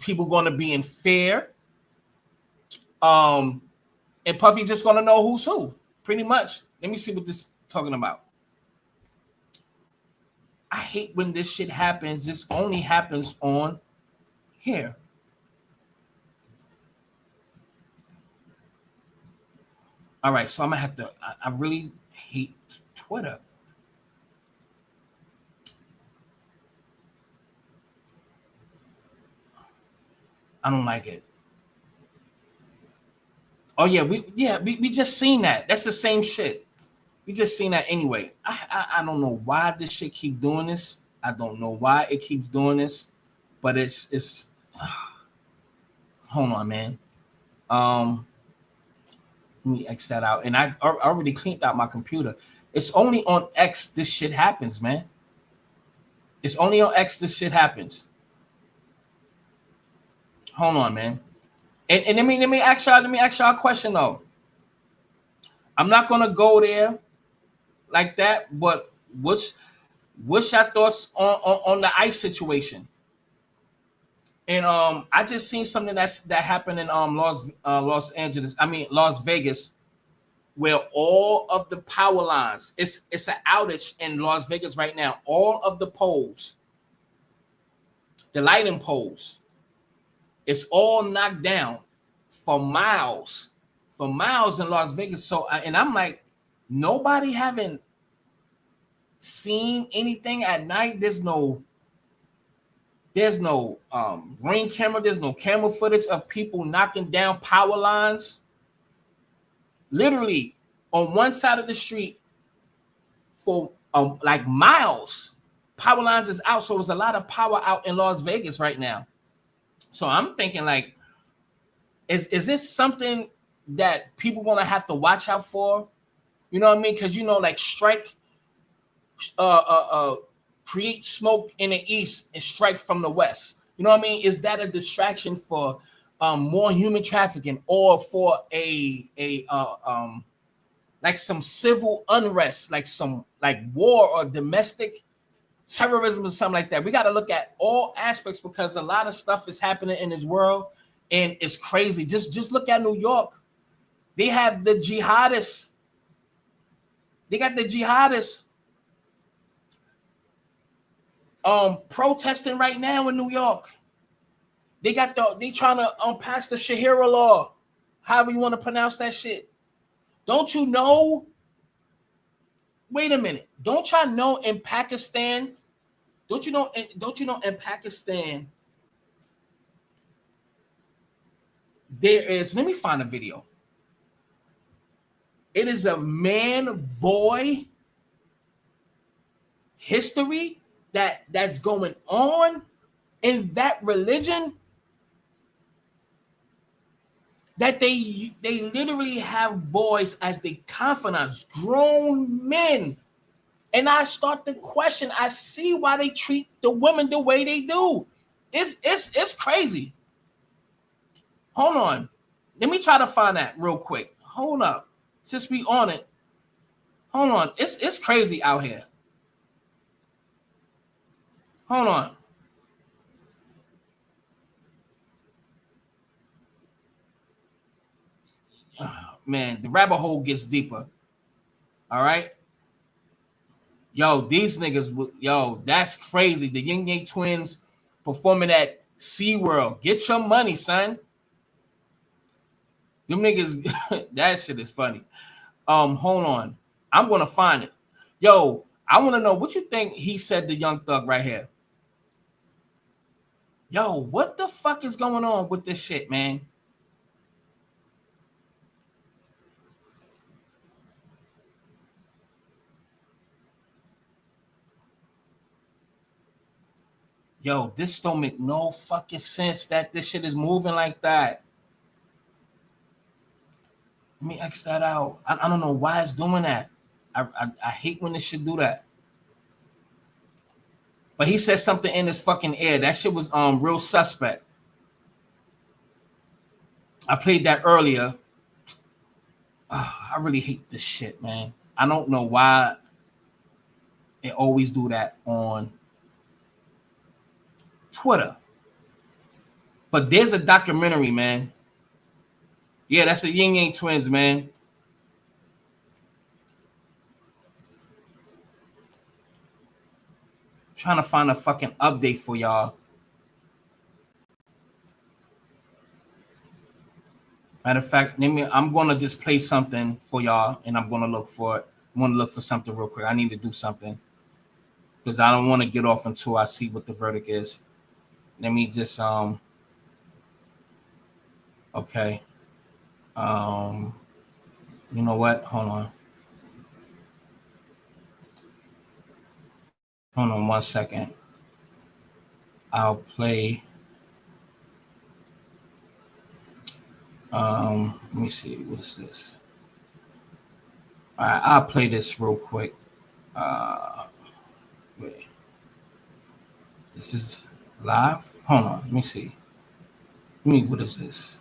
People gonna be in fear. And Puffy just gonna know who's who, pretty much. Let me see what this is talking about. I hate when this shit happens. This only happens on here. All right, so I'm gonna have to. I really hate Twitter. I don't like it. Oh yeah, we just seen that. That's the same shit. We just seen that anyway. I don't know why this shit keep doing this. I don't know why it keeps doing this, but it's. Hold on, man. Let me X that out. And I already cleaned out my computer. It's only on X this shit happens, man. It's only on X this shit happens. Hold on, man. And let me ask y'all a question though. I'm not gonna go there like that, but what's your thoughts on the ICE situation? And I just seen something that happened in Las Vegas, where all of the power lines, it's an outage in Las Vegas right now. All of the poles, the lighting poles, it's all knocked down for miles in Las Vegas. So and I'm like, nobody haven't seen anything at night. There's no ring camera. There's no camera footage of people knocking down power lines. Literally on one side of the street for like miles, power lines is out. So there's a lot of power out in Las Vegas right now. So I'm thinking like, is this something that people gonna have to watch out for? You know what I mean? Because like strike, create smoke in the east and strike from the west. You know what I mean? Is that a distraction for more human trafficking or for like some civil unrest, like some war or domestic terrorism or something like that? We got to look at all aspects because a lot of stuff is happening in this world and it's crazy. Just look at New York. They have the jihadists. They got the jihadists protesting right now in New York. They trying to pass the Sharia law, however you want to pronounce that shit. Don't you know? Wait a minute. Don't y'all know in Pakistan? Don't you know in Pakistan there is, let me find a video. It is a man-boy history that's going on in that religion, that they literally have boys as the confidants, grown men. And I start to question, I see why they treat the women the way they do. It's crazy. Hold on. Let me try to find that real quick. Hold up. Since we on it. Hold on. It's crazy out here. Hold on. Oh, man, the rabbit hole gets deeper. All right. Yo, these niggas, that's crazy. The Yin Yang twins performing at SeaWorld. Get your money, son. Them niggas, that shit is funny. Hold on. I'm gonna find it. Yo, I want to know what you think he said to Young Thug right here. Yo, what the fuck is going on with this shit, man? Yo, this don't make no fucking sense that this shit is moving like that. Let me X that out. I don't know why it's doing that. I hate when this shit do that. But he said something in his fucking ear. That shit was real suspect. I played that earlier. I really hate this shit, man. I don't know why they always do that on Twitter. But there's a documentary, man. Yeah, that's the Yin Yang Twins, man. Trying to find a fucking update for y'all. Matter of fact, I'm gonna just play something for y'all, and I'm gonna look for it. I'm gonna look for something real quick. I need to do something because I don't want to get off until I see what the verdict is. Let me just okay. You know what? Hold on 1 second. I'll play. Let me see. What is this? All right, I'll play this real quick. Wait. This is live? Hold on. Let me see. What is this?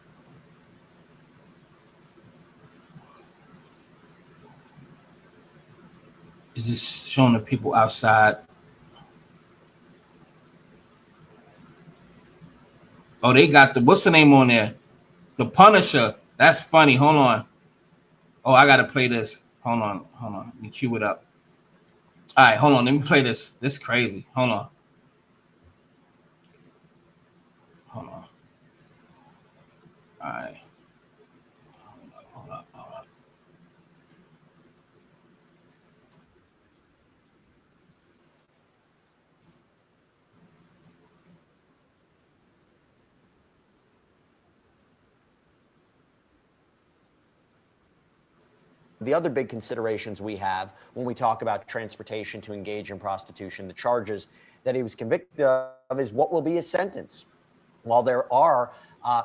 Is this showing the people outside? Oh, they got what's the name on there? The Punisher. That's funny. Hold on. Oh, I gotta play this. Hold on. Let me cue it up. All right, hold on. Let me play this. This is crazy. Hold on. All right. Hold up. The other big considerations we have when we talk about transportation to engage in prostitution, the charges that he was convicted of, is what will be his sentence. While there are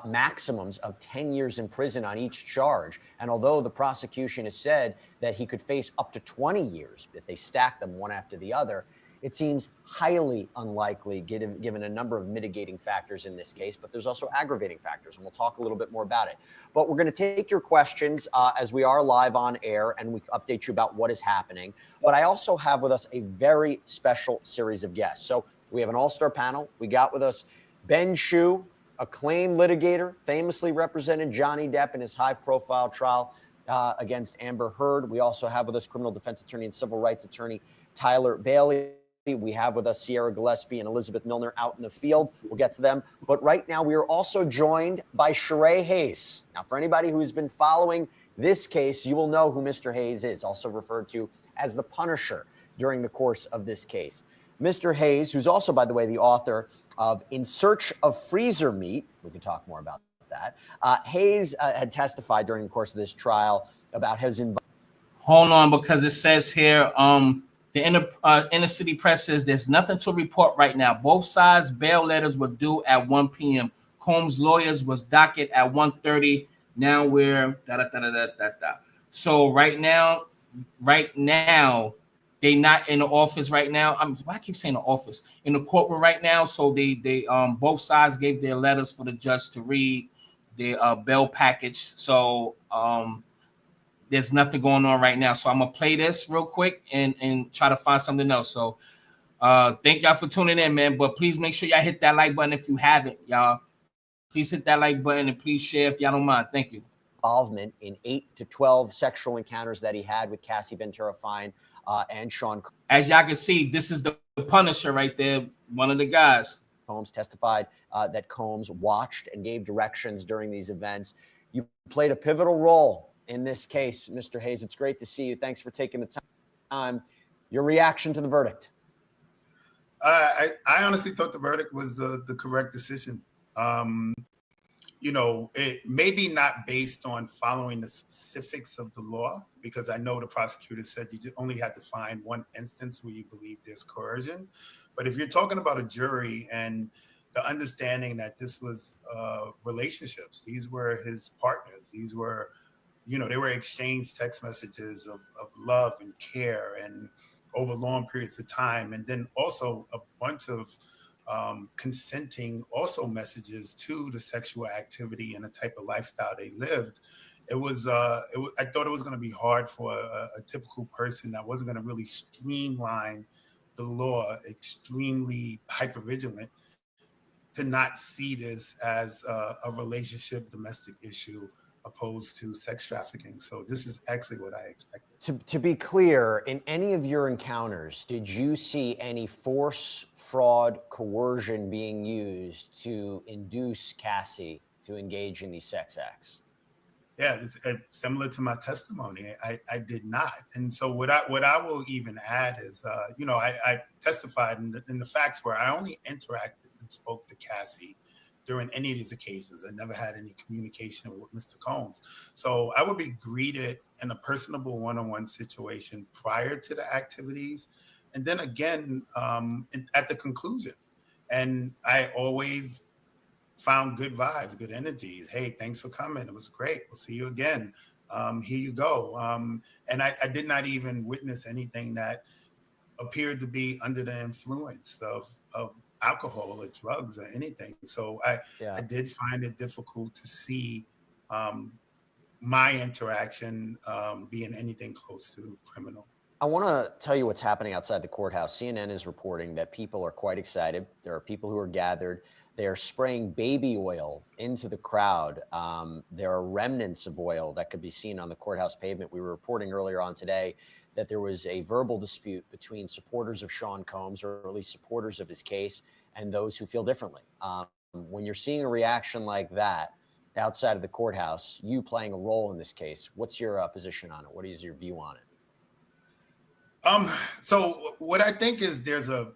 maximums of 10 years in prison on each charge, and although the prosecution has said that he could face up to 20 years if they stack them one after the other, it seems highly unlikely given a number of mitigating factors in this case, but there's also aggravating factors, and we'll talk a little bit more about it. But we're going to take your questions as we are live on air, and we update you about what is happening. But I also have with us a very special series of guests. So we have an all-star panel. We got with us Ben Shue, acclaimed litigator, famously represented Johnny Depp in his high-profile trial against Amber Heard. We also have with us criminal defense attorney and civil rights attorney Tyler Bailey. We have with us Sierra Gillespie and Elizabeth Milner out in the field. We'll get to them. But right now, we are also joined by Sheree Hayes. Now, for anybody who's been following this case, you will know who Mr. Hayes is, also referred to as the Punisher during the course of this case. Mr. Hayes, who's also, by the way, the author of In Search of Freezer Meat, we can talk more about that. Hayes had testified during the course of this trial about his involvement. Hold on, because it says here, the inner city press says there's nothing to report right now. Both sides' bail letters were due at 1 p.m. Combs' lawyers was docket at 1:30. Now we're So right now, they not in the office right now. I keep saying the office, in the courtroom right now. So they both sides gave their letters for the judge to read, their bail package. So there's nothing going on right now. So I'm gonna play this real quick and try to find something else. So thank y'all for tuning in, man. But please make sure y'all hit that like button if you haven't, y'all. Please hit that like button and please share if y'all don't mind. Thank you. Involvement in 8 to 12 sexual encounters that he had with Cassie Ventura Fine and Sean. As y'all can see, this is the Punisher right there, one of the guys. Combs testified that Combs watched and gave directions during these events. You played a pivotal role in this case, Mr. Hayes. It's great to see you. Thanks for taking the time. Your reaction to the verdict? I honestly thought the verdict was the correct decision. You know, it maybe not based on following the specifics of the law, because I know the prosecutor said you only had to find one instance where you believe there's coercion. But if you're talking about a jury and the understanding that this was relationships, these were his partners, these were, you know, they were exchanged text messages of love and care and over long periods of time. And then also a bunch of consenting also messages to the sexual activity and the type of lifestyle they lived. I thought it was going to be hard for a typical person that wasn't going to really streamline the law, extremely hypervigilant, to not see this as a relationship domestic issue opposed to sex trafficking. So this is actually what I expected. To be clear, in any of your encounters, did you see any force, fraud, coercion being used to induce Cassie to engage in these sex acts? Yeah, it's similar to my testimony. I did not. And so what I will even add is, I testified in the facts where I only interacted and spoke to Cassie during any of these occasions. I never had any communication with Mr. Combs. So I would be greeted in a personable one-on-one situation prior to the activities, and then again at the conclusion. And I always found good vibes, good energies. Hey, thanks for coming. It was great. We'll see you again. Here you go. And I did not even witness anything that appeared to be under the influence of alcohol or drugs or anything. So I did find it difficult to see my interaction being anything close to criminal. I want to tell you what's happening outside the courthouse. CNN is reporting that people are quite excited. There are people who are gathered. They are spraying baby oil into the crowd. There are remnants of oil that could be seen on the courthouse pavement. We were reporting earlier on today that there was a verbal dispute between supporters of Sean Combs, or at least supporters of his case, and those who feel differently. When you're seeing a reaction like that outside of the courthouse, you playing a role in this case, what's your position on it? What is your view on it? So what I think is there's a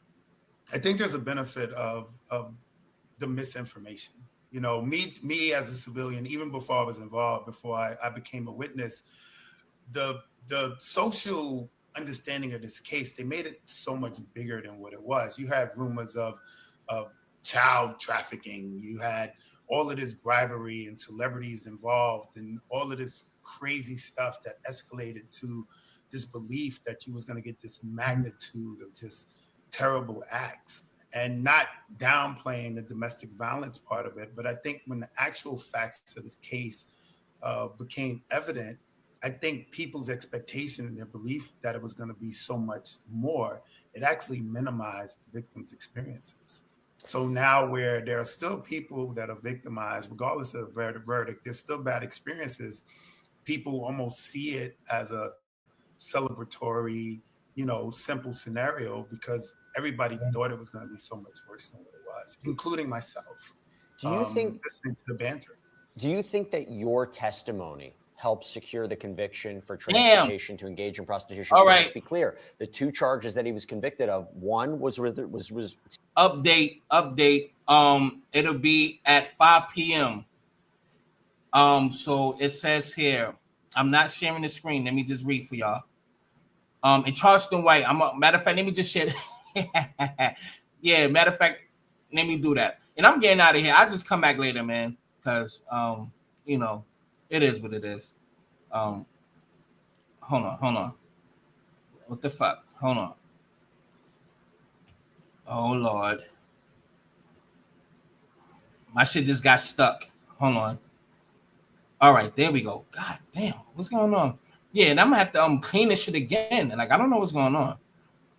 benefit of the misinformation. You know, me as a civilian, even before I was involved, before I became a witness, the social understanding of this case, they made it so much bigger than what it was. You had rumors of child trafficking. You had all of this bribery and celebrities involved and all of this crazy stuff that escalated to this belief that you was going to get this magnitude of just terrible acts, and not downplaying the domestic violence part of it. But I think when the actual facts of the case became evident, I think people's expectation and their belief that it was going to be so much more, it actually minimized the victims' experiences. So now where there are still people that are victimized, regardless of the verdict, there's still bad experiences. People almost see it as a celebratory, simple scenario because everybody thought it was going to be so much worse than what it was, including myself. Do you think listening to the banter? Do you think that your testimony helped secure the conviction for transportation to engage in prostitution? All right. Let's be clear. The two charges that he was convicted of, one was update. It'll be at 5 p.m. So it says here, I'm not sharing the screen. Let me just read for y'all. In Charleston White, matter of fact, let me just share. Yeah, matter of fact, let me do that. And I'm getting out of here. I'll just come back later, man, because it is what it is. Hold on. What the fuck? Hold on. Oh Lord. My shit just got stuck. Hold on. All right, there we go. God damn, what's going on? Yeah, and I'm gonna have to clean this shit again. Like, I don't know what's going on.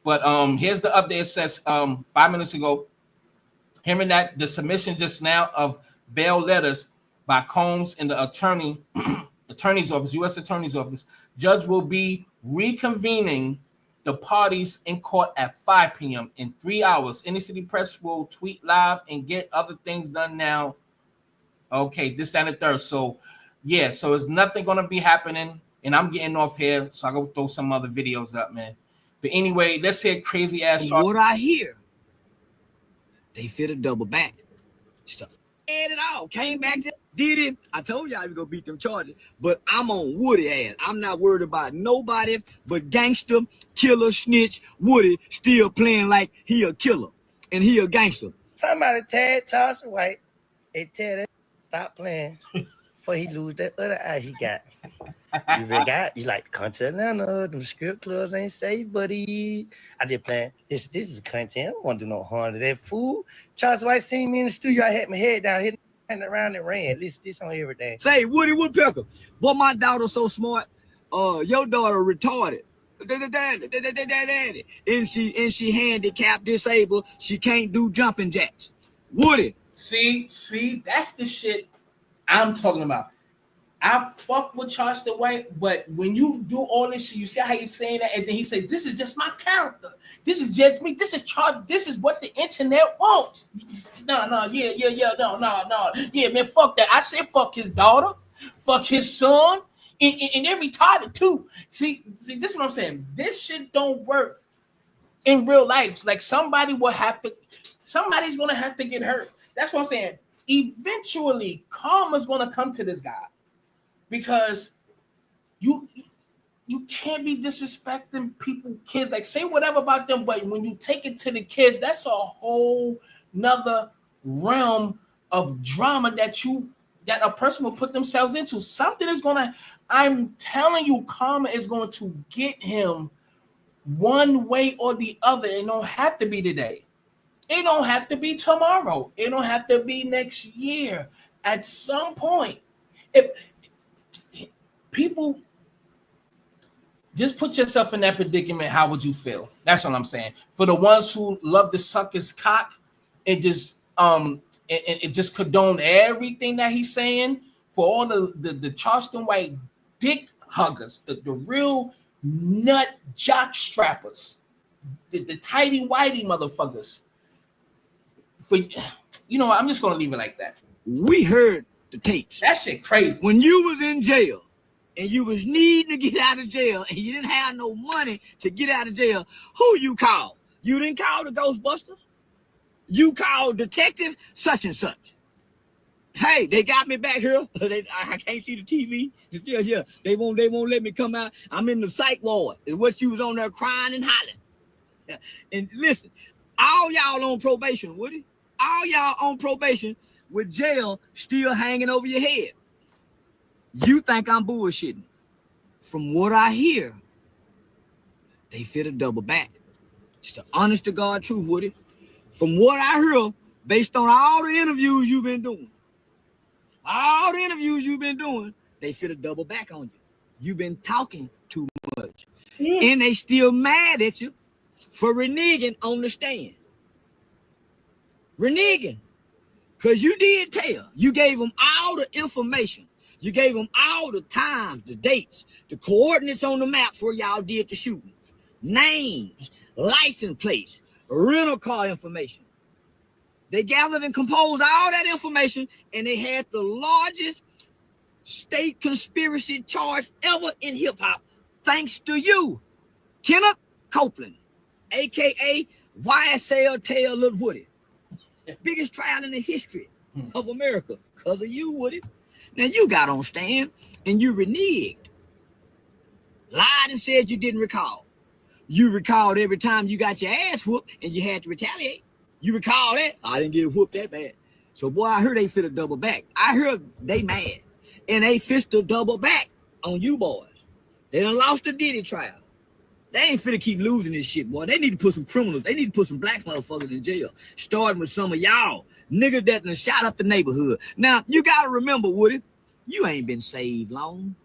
But here's the update. It says 5 minutes ago, hearing that the submission just now of bail letters by Combs in the attorney's office, U.S. Attorney's Office, judge will be reconvening the parties in court at 5 p.m. in 3 hours. Any city press will tweet live and get other things done now. Okay, this, that, and the third. So, yeah, so it's nothing going to be happening. And I'm getting off here, so I go throw some other videos up, man. But anyway, let's hear crazy ass. What I hear, they fit a double back stuff. And it all came back to Diddy. I told y'all we gonna beat them charges, but I'm on Woody ass. I'm not worried about nobody but gangster, killer, snitch. Woody still playing like he a killer and he a gangster. Somebody tagged Charles White. They tell that stop playing before he lose that other eye he got. You like content Atlanta, them script clubs ain't safe, buddy. I just playing. This is content. I don't want to do no harm to that fool. Charles White seen me in the studio. I had my head down, hitting around and ran. This on everything. Say Woody Woodpecker, boy, my daughter's so smart. Your daughter retarded. And she handicapped, disabled. She can't do jumping jacks. Woody, See, that's the shit I'm talking about. I fuck with Charleston White, but when you do all this shit, you see how he's saying that, and then he say, "This is just my character. This is just me. This is Charles. This is what the internet wants." No, yeah, man, fuck that. I said fuck his daughter, fuck his son, and every retarded too. See, this is what I'm saying. This shit don't work in real life. Like somebody's gonna have to get hurt. That's what I'm saying. Eventually, karma's gonna come to this guy. Because you can't be disrespecting people, kids. Like say whatever about them, but when you take it to the kids, that's a whole nother realm of drama that a person will put themselves into. Something is gonna, I'm telling you, karma is going to get him one way or the other. It don't have to be today. It don't have to be tomorrow. It don't have to be next year. At some point, if people just put yourself in that predicament, how would you feel? That's what I'm saying. For the ones who love to suck his cock and just and just condone everything that he's saying, for all the Charleston White dick huggers, the real nut jock strappers, the tighty whitey motherfuckers. For I'm just gonna leave it like that. We heard the tapes. That shit crazy. When you was in jail and you was needing to get out of jail and you didn't have no money to get out of jail, who you called? You didn't call the Ghostbusters. You called Detective such and such. Hey, they got me back here. I can't see the TV. Yeah. They won't let me come out. I'm in the psych ward. And what you was on there crying and hollering. And listen, all y'all on probation, Woody. All y'all on probation with jail still hanging over your head. You think I'm bullshitting. From what I hear, they fit a double back. It's the honest to God truth, Woody. From what I hear, based on all the interviews you've been doing, they fit a double back on you. You've been talking too much. Yeah. And they still mad at you for reneging on the stand. Reneging. Because you did tell. You gave them all the information. You gave them all the times, the dates, the coordinates on the maps where y'all did the shootings, names, license plates, rental car information. They gathered and composed all that information, and they had the largest state conspiracy charge ever in hip-hop, thanks to you, Kenneth Copeland, a.k.a. YSL Tail Little Woody. Biggest trial in the history of America because of you, Woody. Now, you got on stand and you reneged. Lied and said you didn't recall. You recalled every time you got your ass whooped and you had to retaliate. You recall that? I didn't get whooped that bad. So, boy, I heard they fit a double back. I heard they mad. And they fist a double back on you boys. They done lost the Diddy trial. They ain't finna keep losing this shit, boy. They need to put some criminals. They need to put some black motherfuckers in jail. Starting with some of y'all. Niggas that done shot up the neighborhood. Now, you gotta remember, Woody, you ain't been saved long.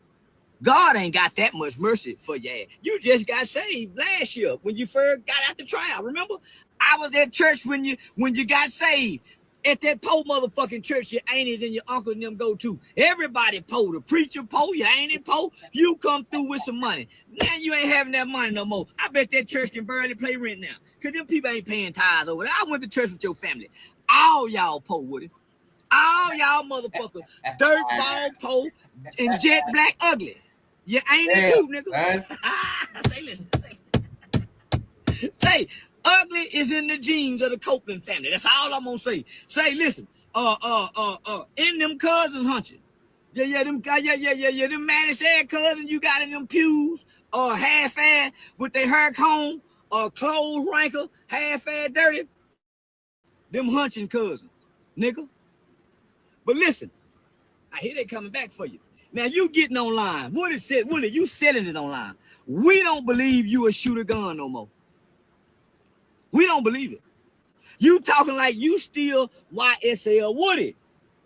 God ain't got that much mercy for your ass. You just got saved last year when you first got out the trial. Remember? I was at church when you got saved. At that po motherfucking church your aunties and your uncle and them go to. Everybody po. The preacher po, your auntie po. You come through with some money. Now you ain't having that money no more. I bet that church can barely pay rent now. Because them people ain't paying tithes over there. I went to church with your family. All y'all po with it. All y'all motherfuckers. Dirt ball po and jet black ugly. You ain't it too, nigga. Say, listen. Say, ugly is in the genes of the Copeland family. That's all I'm gonna say. Say, listen, in them cousins hunching. Them man said cousins you got in them pews, half-ass with their hair comb, clothes wrinkled, half-ass dirty. Them hunching cousins, nigga. But listen, I hear they coming back for you. Now you getting online. Woody said, Woody, you selling it online. We don't believe you a shoot a gun no more. We don't believe it. You talking like you still YSL Woody.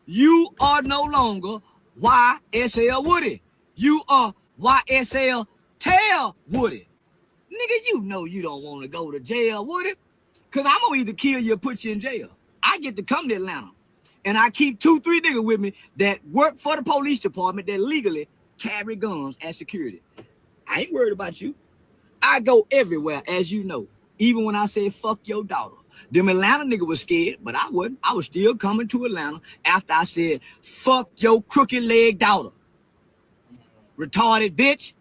You are no longer YSL Woody. You are YSL Tail Woody. Nigga, you know you don't want to go to jail, Woody. Because I'm going to either kill you or put you in jail. I get to come to Atlanta. and I keep 2-3 niggas with me that work for the police department that legally carry guns as security. I ain't worried about you. I go everywhere, as you know. Even when I said fuck your daughter. Them Atlanta nigga was scared, but I wasn't. I was still coming to Atlanta after I said fuck your crooked leg daughter. Retarded bitch.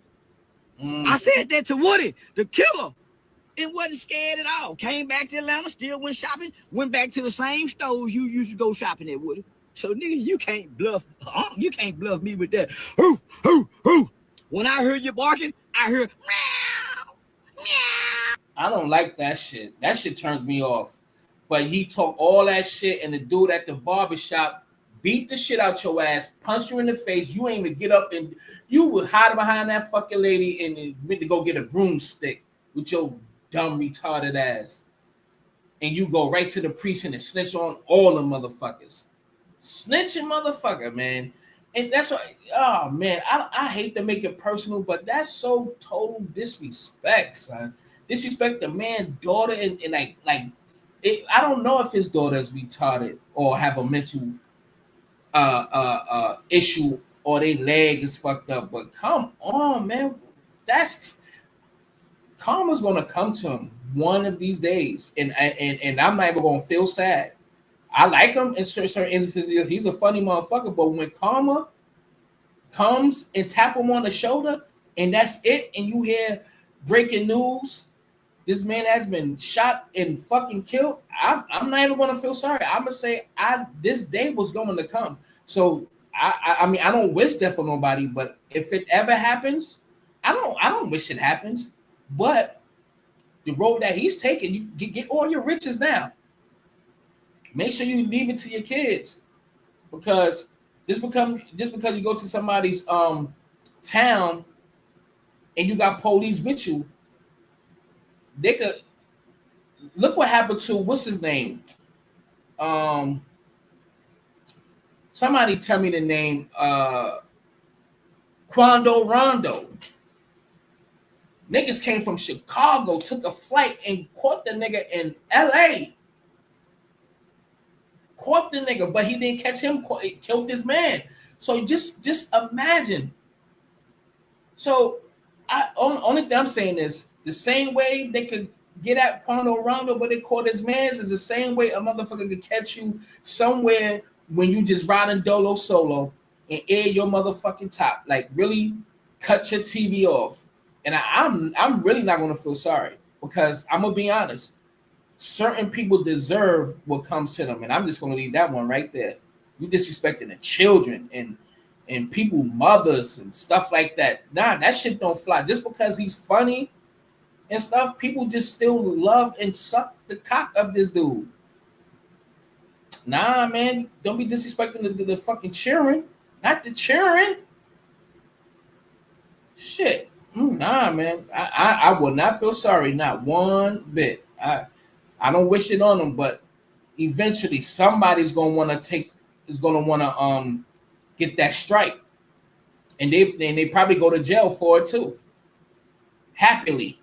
I said that to Woody, the killer, and wasn't scared at all. Came back to Atlanta, still went shopping, went back to the same stores you used to go shopping at, Woody. So nigga, you can't bluff. You can't bluff me with that. Hoo, hoo, hoo. When I heard you barking, I heard meow, meow. I don't like that shit. That shit turns me off. But he talk all that shit, and the dude at the barbershop beat the shit out your ass, punch you in the face. You ain't even get up, and you would hide behind that fucking lady and went to go get a broomstick with your dumb retarded ass. And you go right to the precinct and snitch on all the motherfuckers. Snitching motherfucker, man. And that's why, oh man, I hate to make it personal, but that's so total disrespect, son. Disrespect the man's daughter and like it, I don't know if his daughter is retarded or have a mental issue or their leg is fucked up, but come on, man. That's karma's gonna come to him one of these days, and I'm not even gonna feel sad. I like him in certain instances. He's a funny motherfucker, but when karma comes and tap him on the shoulder, and that's it, and you hear breaking news, this man has been shot and fucking killed, I'm not even gonna feel sorry. I'm gonna say this day was going to come. So I mean, I don't wish that for nobody, but if it ever happens, I don't wish it happens. But the road that he's taking, you get all your riches now. Make sure you leave it to your kids, because just because you go to somebody's town and you got police with you, they could look what happened to what's his name. Somebody tell me the name. Quando Rondo. Niggas came from Chicago, took a flight and caught the nigga in LA. Caught the nigga, but he didn't catch him. He killed this man. So just imagine. So only thing I'm saying is the same way they could get at Quando Rondo, but they caught his mans, is the same way a motherfucker could catch you somewhere when you just riding dolo solo and air your motherfucking top. Like really cut your TV off. And I'm really not gonna feel sorry, because I'm gonna be honest. Certain people deserve what comes to them, and I'm just gonna leave that one right there. You disrespecting the children and people, mothers and stuff like that. Nah, that shit don't fly. Just because he's funny and stuff, people just still love and suck the cock of this dude. Nah, man, don't be disrespecting the fucking cheering, not the cheering. Shit, nah, man, I would not feel sorry, not one bit. I don't wish it on them, but eventually somebody's gonna want to get that strike, and they probably go to jail for it too. Happily.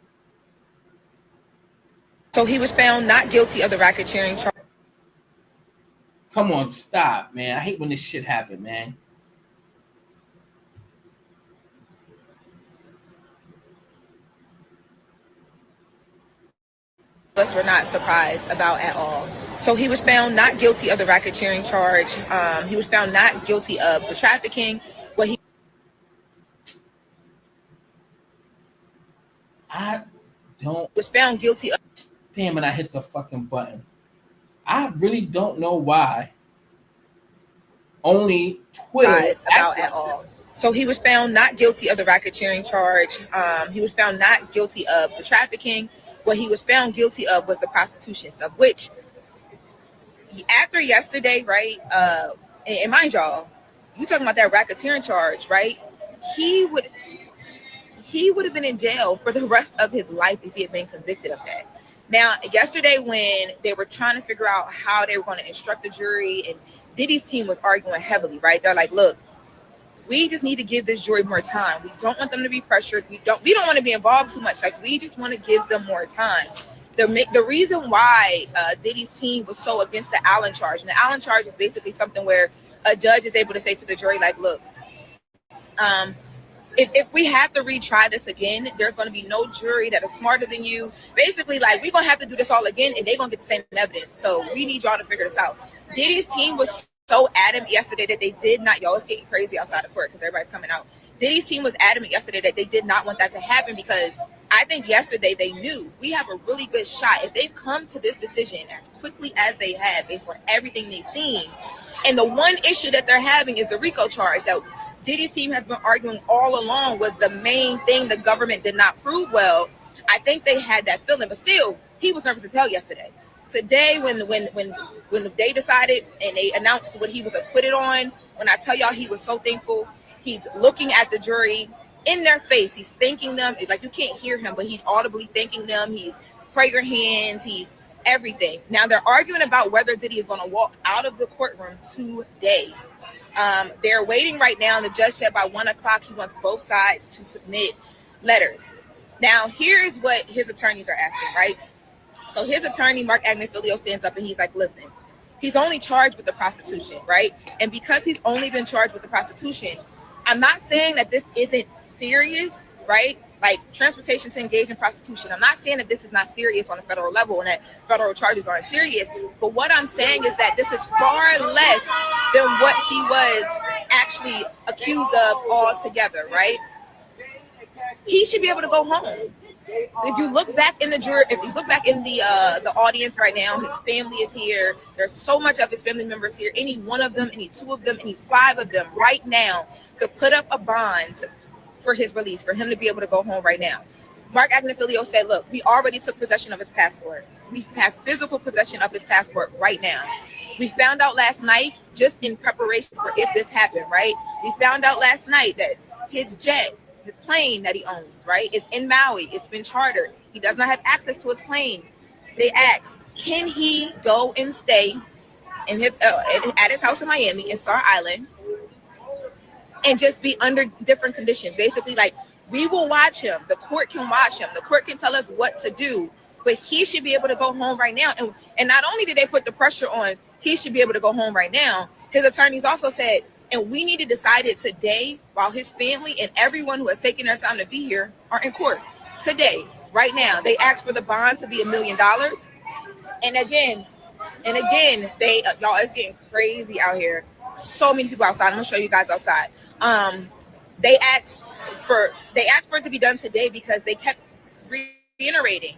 So he was found not guilty of the racketeering charge. Come on, stop, man. I hate when this shit happen, man. Us were not surprised about at all. So he was found not guilty of the racketeering charge. He was found not guilty of the trafficking. I don't was found guilty of. Damn it, I hit the fucking button. I really don't know why. Only Twitter about at all. So he was found not guilty of the racketeering charge. He was found not guilty of the trafficking. What he was found guilty of was the prostitution stuff, which after yesterday, right? And mind y'all, you talking about that racketeering charge, right? He would have been in jail for the rest of his life if he had been convicted of that. Now, yesterday when they were trying to figure out how they were going to instruct the jury, and Diddy's team was arguing heavily, right? They're like, look, we just need to give this jury more time. We don't want them to be pressured. We don't want to be involved too much. Like, we just want to give them more time. the reason why Diddy's team was so against the Allen charge, and the Allen charge is basically something where a judge is able to say to the jury, like, look, if we have to retry this again, there's going to be no jury that is smarter than you. Basically, like, we're going to have to do this all again, and they're going to get the same evidence. So we need y'all to figure this out. Diddy's team was so adamant yesterday that they did not, y'all, it's getting crazy outside of court because everybody's coming out. Diddy's team was adamant yesterday that they did not want that to happen because I think yesterday they knew we have a really good shot. If they've come to this decision as quickly as they have based on everything they've seen, and the one issue that they're having is the RICO charge that Diddy's team has been arguing all along was the main thing the government did not prove well. I think they had that feeling, but still, he was nervous as hell yesterday. Today, when they decided and they announced what he was acquitted on, when I tell y'all he was so thankful, he's looking at the jury in their face. He's thanking them. Like, you can't hear him, but he's audibly thanking them. He's prayer hands. He's everything. Now, they're arguing about whether Diddy is going to walk out of the courtroom today. They're waiting right now, and the judge said by 1 o'clock he wants both sides to submit letters. Now, here's what his attorneys are asking, right? So his attorney, Mark Agnifilio, stands up and he's like, listen, he's only charged with the prostitution, right? And because he's only been charged with the prostitution, I'm not saying that this isn't serious, right? Like transportation to engage in prostitution. I'm not saying that this is not serious on a federal level and that federal charges aren't serious. But what I'm saying is that this is far less than what he was actually accused of altogether, right? He should be able to go home. If you look back in the jury, if you look back in the audience right now, his family is here. There's so much of his family members here. Any one of them, any two of them, any five of them right now could put up a bond for his release, for him to be able to go home right now. Mark Agnifilio said, look, we already took possession of his passport. We have physical possession of his passport right now. We found out last night, just in preparation for if this happened, right? We found out last night that his jet, his plane that he owns, right, is in Maui. It's been chartered. He does not have access to his plane. They asked, can he go and stay in his at his house in Miami, in Star Island, and just be under different conditions? Basically, like, we will watch him. The court can watch him. The court can tell us what to do, but he should be able to go home right now. And not only did they put the pressure on, he should be able to go home right now. His attorneys also said, and we need to decide it today while his family and everyone who has taken their time to be here are in court today, right now. They asked for the bond to be $1 million. And again, they, y'all, it's getting crazy out here. So many people outside. I'm gonna show you guys outside. They asked for it to be done today because they kept reiterating,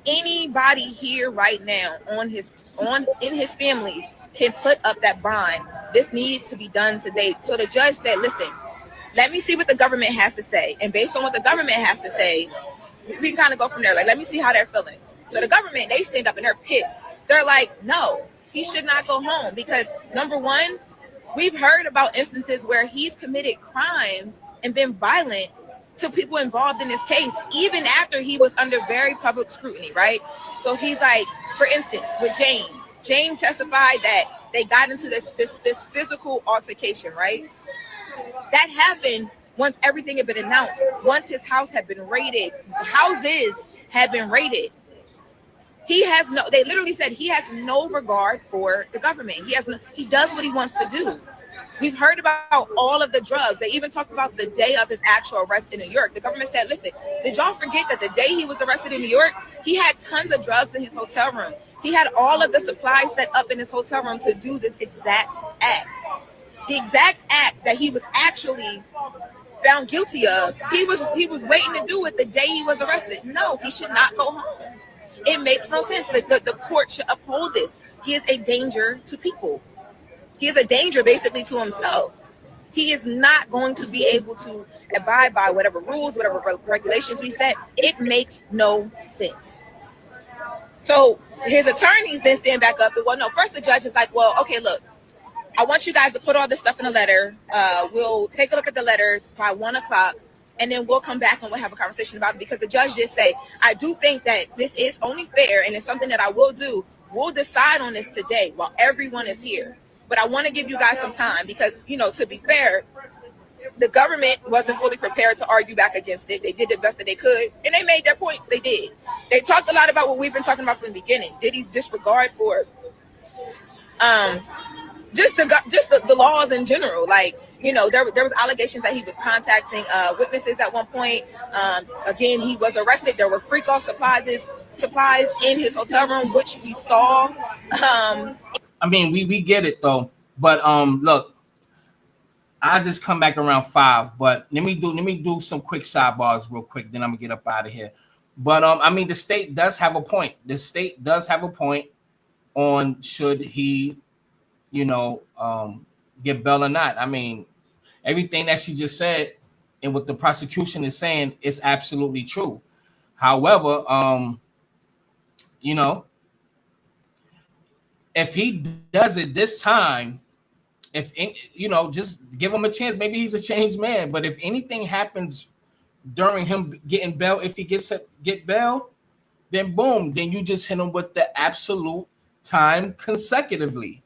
anybody here right now in his family can put up that bond. This needs to be done today. So the judge said, listen, let me see what the government has to say. And based on what the government has to say, we can kind of go from there. Like, let me see how they're feeling. So the government, they stand up and they're pissed. They're like, no, he should not go home because, number one, we've heard about instances where he's committed crimes and been violent to people involved in this case, even after he was under very public scrutiny, right? So he's like, for instance, with Jane testified that they got into this physical altercation, right? That happened once everything had been announced, once his house had been raided, houses had been raided. They literally said he has no regard for the government. He does what he wants to do. We've heard about all of the drugs. They even talked about the day of his actual arrest in New York. The government said, listen, did y'all forget that the day he was arrested in New York, he had tons of drugs in his hotel room. He had all of the supplies set up in his hotel room to do this exact act. The exact act that he was actually found guilty of, he was waiting to do it the day he was arrested. No, he should not go home. It makes no sense. The court should uphold this. He is a danger to people. He is a danger basically to himself. He is not going to be able to abide by whatever rules, whatever regulations we set. It makes no sense. So his attorneys then stand back up and, well, no, first the judge is like, well, okay, look, I want you guys to put all this stuff in a letter. We'll take a look at the letters by 1 o'clock, and then we'll come back and we'll have a conversation about it, because the judge did say, I do think that this is only fair and it's something that I will do. We'll decide on this today while everyone is here. But I want to give you guys some time because, to be fair, The government wasn't fully prepared to argue back against it. They did the best that they could, and they made their points. They did. They talked a lot about what we've been talking about from the beginning. Diddy's disregard for just the laws in general. Like, you know, there was allegations that he was contacting witnesses at one point. Again, he was arrested. There were freak off supplies in his hotel room, which we saw. I mean, we get it though, but look, I just come back around 5. But let me do some quick sidebars real quick. Then I'm gonna get up out of here. But I mean, the state does have a point. The state does have a point on should he, you know, get bail or not. I mean, everything that she just said and what the prosecution is saying is absolutely true. However, you know, if he does it this time, if you know, just give him a chance. Maybe he's a changed man. But if anything happens during him getting bail, if he get bail, then boom, then you just hit him with the absolute time consecutively,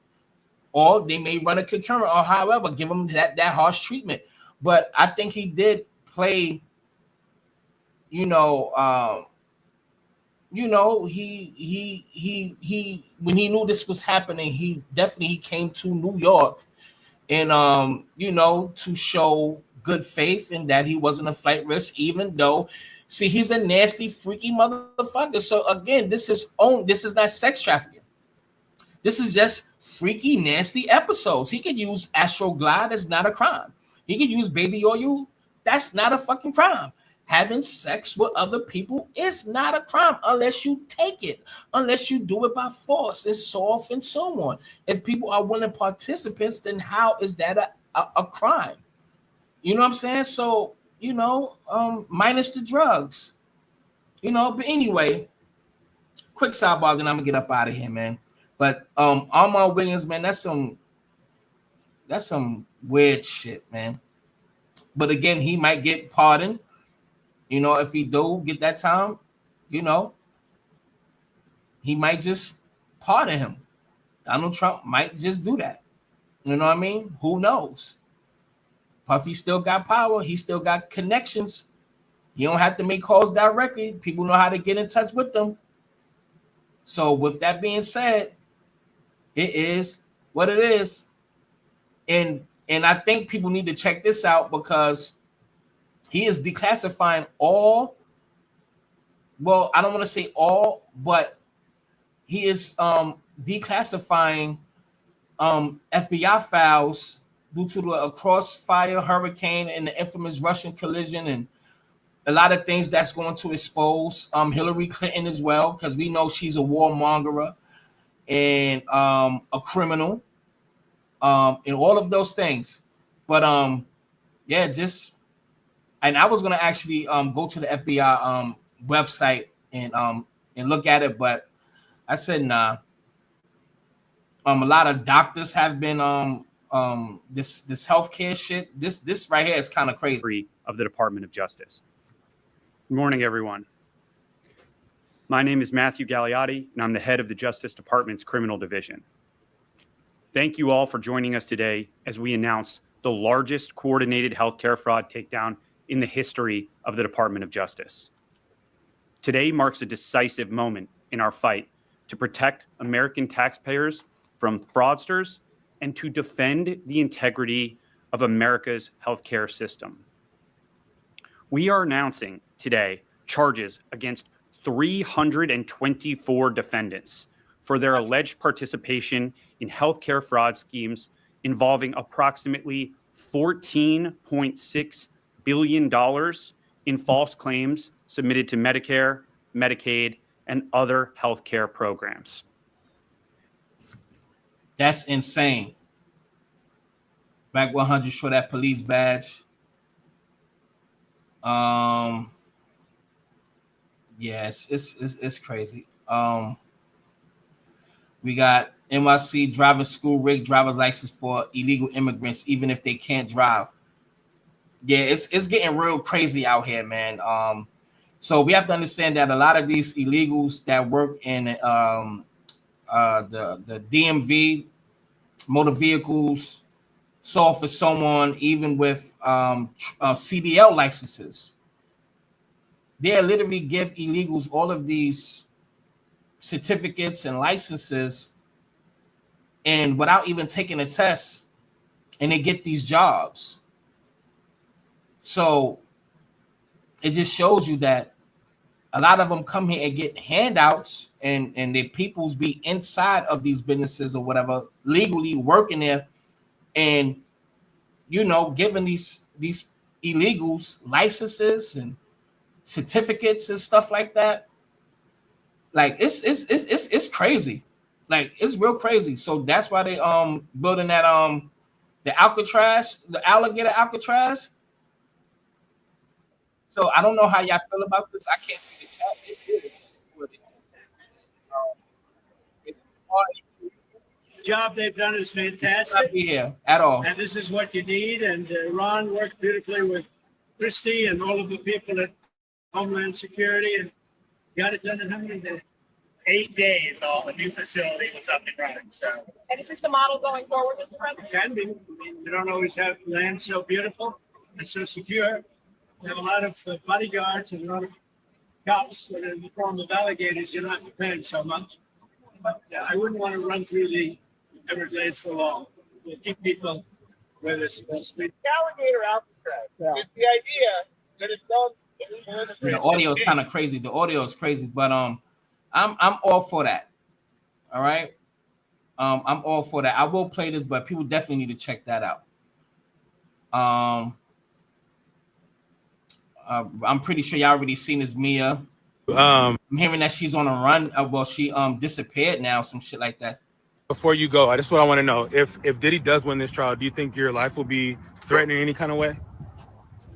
or they may run a concurrent, or however, give him that harsh treatment. But I think he did play, you know, he when he knew this was happening, he definitely came to New York and you know, to show good faith and that he wasn't a flight risk, even though, see, he's a nasty, freaky motherfucker. So again, this is not sex trafficking. This is just freaky, nasty episodes. He could use Astroglide, that's not a crime. He could use baby oil, that's not a fucking crime. Having sex with other people is not a crime unless you take it, unless you do it by force and soft and so on. If people are willing participants, then how is that a crime? You know what I'm saying? So, you know, minus the drugs, you know. But anyway, quick sidebar, then I'm gonna get up out of here, man. But Armand Williams, man, that's some weird shit, man. But again, he might get pardoned. You know, if he do get that time, you know, he might just pardon him. Donald Trump might just do that. You know what I mean? Who knows? Puffy still got power. He still got connections. You don't have to make calls directly. People know how to get in touch with them. So with that being said, it is what it is. And I think people need to check this out because he is declassifying all, well, I don't want to say all, but he is declassifying FBI files due to a crossfire hurricane and the infamous Russian collision and a lot of things that's going to expose Hillary Clinton as well, because we know she's a warmonger and a criminal and all of those things. But yeah, just, and I was gonna actually go to the FBI website and look at it, but I said nah. A lot of doctors have been this healthcare shit. This right here is kind of crazy. Of the Department of Justice. Good morning, everyone. My name is Matthew Gagliotti, and I'm the head of the Justice Department's Criminal Division. Thank you all for joining us today as we announce the largest coordinated healthcare fraud takedown in the history of the Department of Justice. Today marks a decisive moment in our fight to protect American taxpayers from fraudsters and to defend the integrity of America's healthcare system. We are announcing today charges against 324 defendants for their alleged participation in healthcare fraud schemes involving approximately $14.6 billion in false claims submitted to Medicare, Medicaid, and other healthcare programs. That's insane. Back 100 for that police badge. Yes, it's crazy. We got NYC driver school rig driver's license for illegal immigrants, even if they can't drive. Yeah, it's getting real crazy out here, man. So we have to understand that a lot of these illegals that work in the DMV, motor vehicles, So for someone even with CDL licenses, they literally give illegals all of these certificates and licenses, and without even taking a test, and they get these jobs. So it just shows you that a lot of them come here and get handouts, and their peoples be inside of these businesses or whatever, legally working there, and giving these illegals licenses and certificates and stuff like that. Like it's crazy. Like it's real crazy. So that's why they building that the Alcatraz, the alligator Alcatraz. So I don't know how y'all feel about this. I can't see the chat. It is. The job they've done is fantastic. Not be here at all. And this is what you need. And Ron worked beautifully with Christie and all of the people at Homeland Security and got it done in how many days? 8 days. All the new facility was up and running. So. And is this the model going forward, Mr. President? Can be. I mean, you don't always have land so beautiful and so secure. We have a lot of bodyguards and a lot of cops that are in the form of alligators. You're not dependent so much. But I wouldn't want to run through the Everglades for long. We'll keep people where they're supposed to be. Alligator Alcatraz. Yeah. It's the idea that it's done. The audio is kind of crazy. The audio is crazy, but I'm all for that. All right. I'm all for that. I will play this, but people definitely need to check that out. I'm pretty sure y'all already seen this Mia. I'm hearing that she's on a run. Well, she disappeared now, some shit like that. Before you go, I just what I want to know. If Diddy does win this trial, do you think your life will be threatened in any kind of way?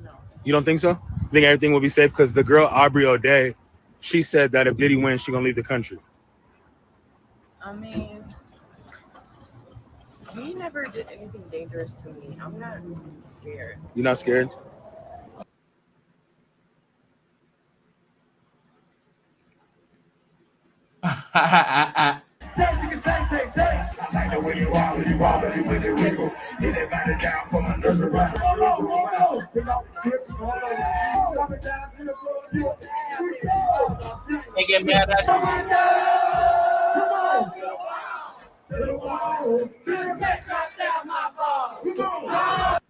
No. You don't think so? You think everything will be safe? Because the girl Aubrey O'Day, she said that if Diddy wins, she's gonna leave the country. I mean, he never did anything dangerous to me. I'm not scared. You're not scared? They get mad at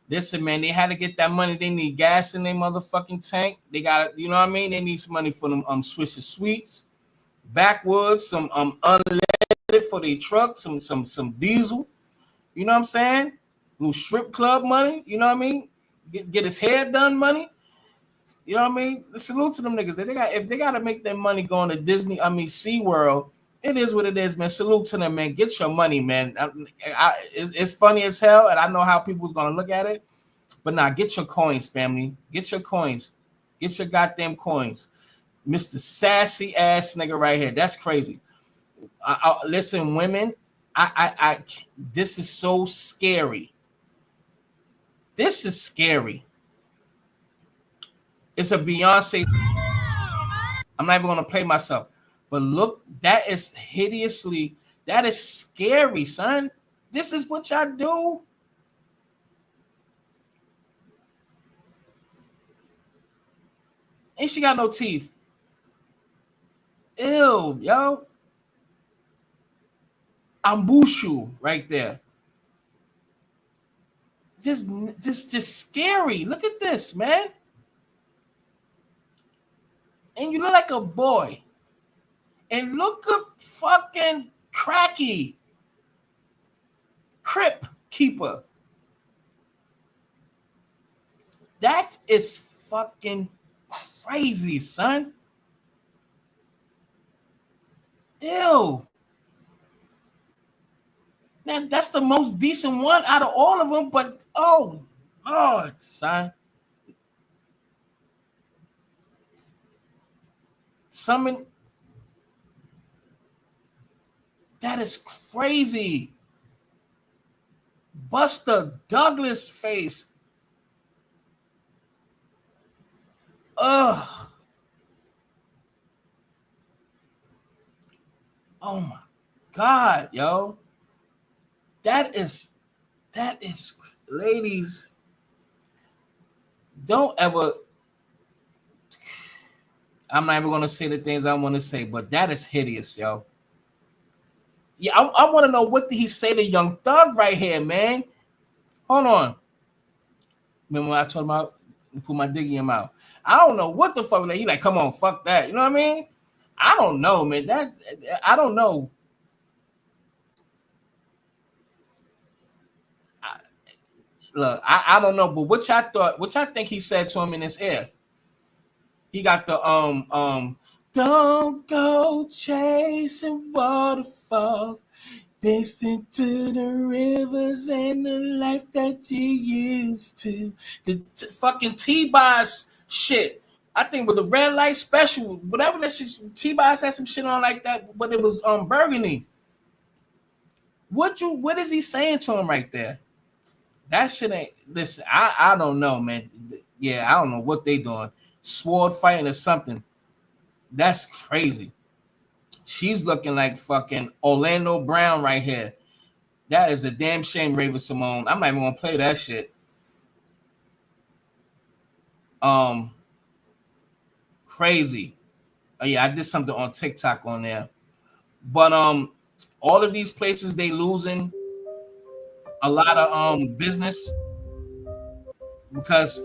Listen, man, they had to get that money. They need gas in their motherfucking tank. They got, you know what I mean? They need some money for them Swisher Sweets, backwoods, some unleaded for their truck, some diesel. You know what I'm saying? Little strip club money. You know what I mean? Get his hair done money. You know what I mean? Salute to them niggas. If they gotta make their money going to Disney, SeaWorld, it is what it is, man. Salute to them, man. Get your money, man. It's funny as hell, and I know how people's gonna look at it. But nah, get your coins, family. Get your coins. Get your goddamn coins. Mr. Sassy ass nigga right here. That's crazy. Listen, women, this is so scary. This is scary. It's a Beyonce. I'm not even gonna play myself, but look, that is hideously, that is scary, son. This is what y'all do. Ain't she got no teeth? Ew, yo. Ambushu right there. Just scary. Look at this, man. And you look like a boy. And look at fucking Cracky. Crip keeper. That is fucking crazy, son. Ew. Man, that's the most decent one out of all of them, but oh, Lord, son. That is crazy. Buster Douglas face. Ugh. Oh my God, yo. That is That is, ladies, don't ever. I'm not even gonna say the things I want to say, but that is hideous, yo. Yeah, I want to know what did he say to Young Thug right here, man. Hold on. Remember when I told him I put my dick in your mouth? I don't know what the fuck. Like, he like, come on, fuck that. You know what I mean? I don't know, man. That I don't know. Look, I don't know, but what y'all think he said to him in his ear? He got the don't go chasing waterfalls, distant to the rivers and the life that you used to. The fucking T-Boss shit. I think with the red light special, whatever that shit, T-Boss had some shit on like that, but it was burgundy. What is he saying to him right there? That shit ain't, listen, I don't know, man. Yeah, I don't know what they doing. Sword fighting or something. That's crazy. She's looking like fucking Orlando Brown right here. That is a damn shame, Raven Simone. I'm not even gonna play that shit. Crazy. Oh yeah, I did something on TikTok on there. But all of these places they losing a lot of business because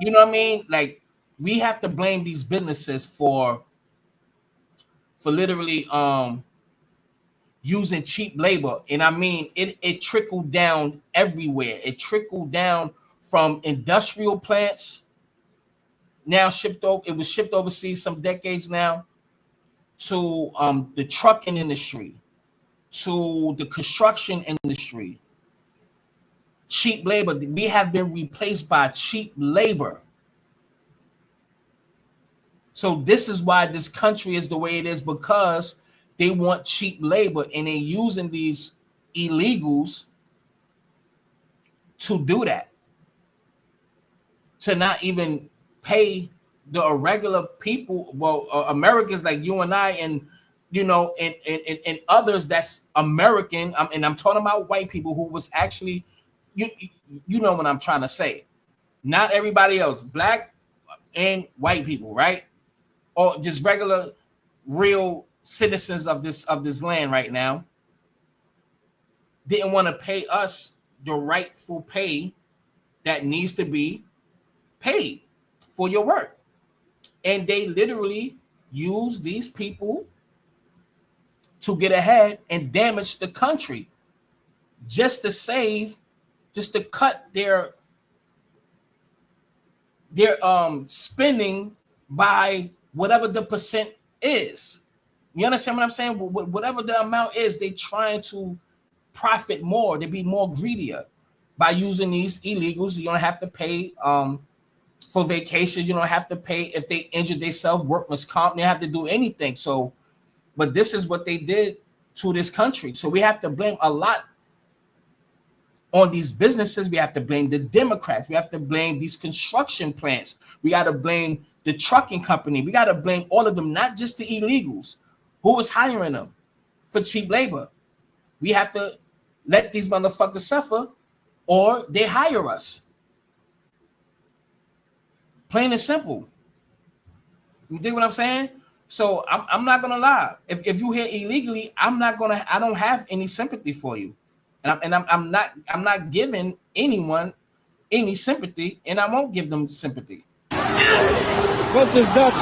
you know what I mean? Like we have to blame these businesses for literally using cheap labor. And I mean it trickled down everywhere. It trickled down from industrial plants. Now it was shipped overseas some decades now to the trucking industry, to the construction industry. Cheap labor. We have been replaced by cheap labor. So this is why this country is the way it is, because they want cheap labor and they're using these illegals to do that. To not even pay the irregular people, well, Americans like you and I, and you know, and others that's American. And I'm talking about white people who was actually, you know what I'm trying to say. Not everybody else, black and white people, right? Or just regular, real citizens of this land right now didn't want to pay us the rightful pay that needs to be paid for your work. And they literally use these people to get ahead and damage the country just to cut their spending by whatever the percent is. You understand what I'm saying? Whatever the amount is, they trying to profit more. They be more greedier by using these illegals. You don't have to pay for vacations. You don't have to pay if they injured themselves, workman's comp. They have to do anything. So, but this is what they did to this country. So we have to blame a lot on these businesses. We have to blame the Democrats. We have to blame these construction plants. We got to blame the trucking company. We got to blame all of them, not just the illegals. Who is hiring them for cheap labor? We have to let these motherfuckers suffer or they hire us. Plain and simple. You dig what I'm saying? So I'm not gonna lie. If you here illegally, I don't have any sympathy for you. And I'm not giving anyone any sympathy, and I won't give them sympathy. What does that?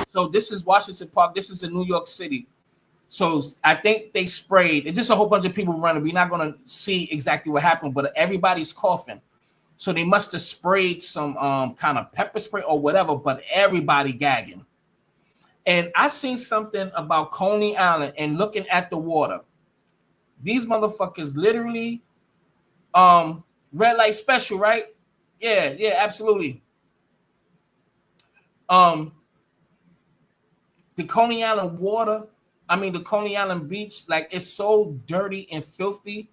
So this is Washington Park. This is in New York City. So I think they sprayed. It's just a whole bunch of people running. We're not gonna see exactly what happened, but everybody's coughing. So they must have sprayed some kind of pepper spray or whatever, but everybody gagging. And I seen something about Coney Island and looking at the water. These motherfuckers literally red light special, right? Yeah, absolutely. The Coney Island water, the Coney Island beach, like it's so dirty and filthy.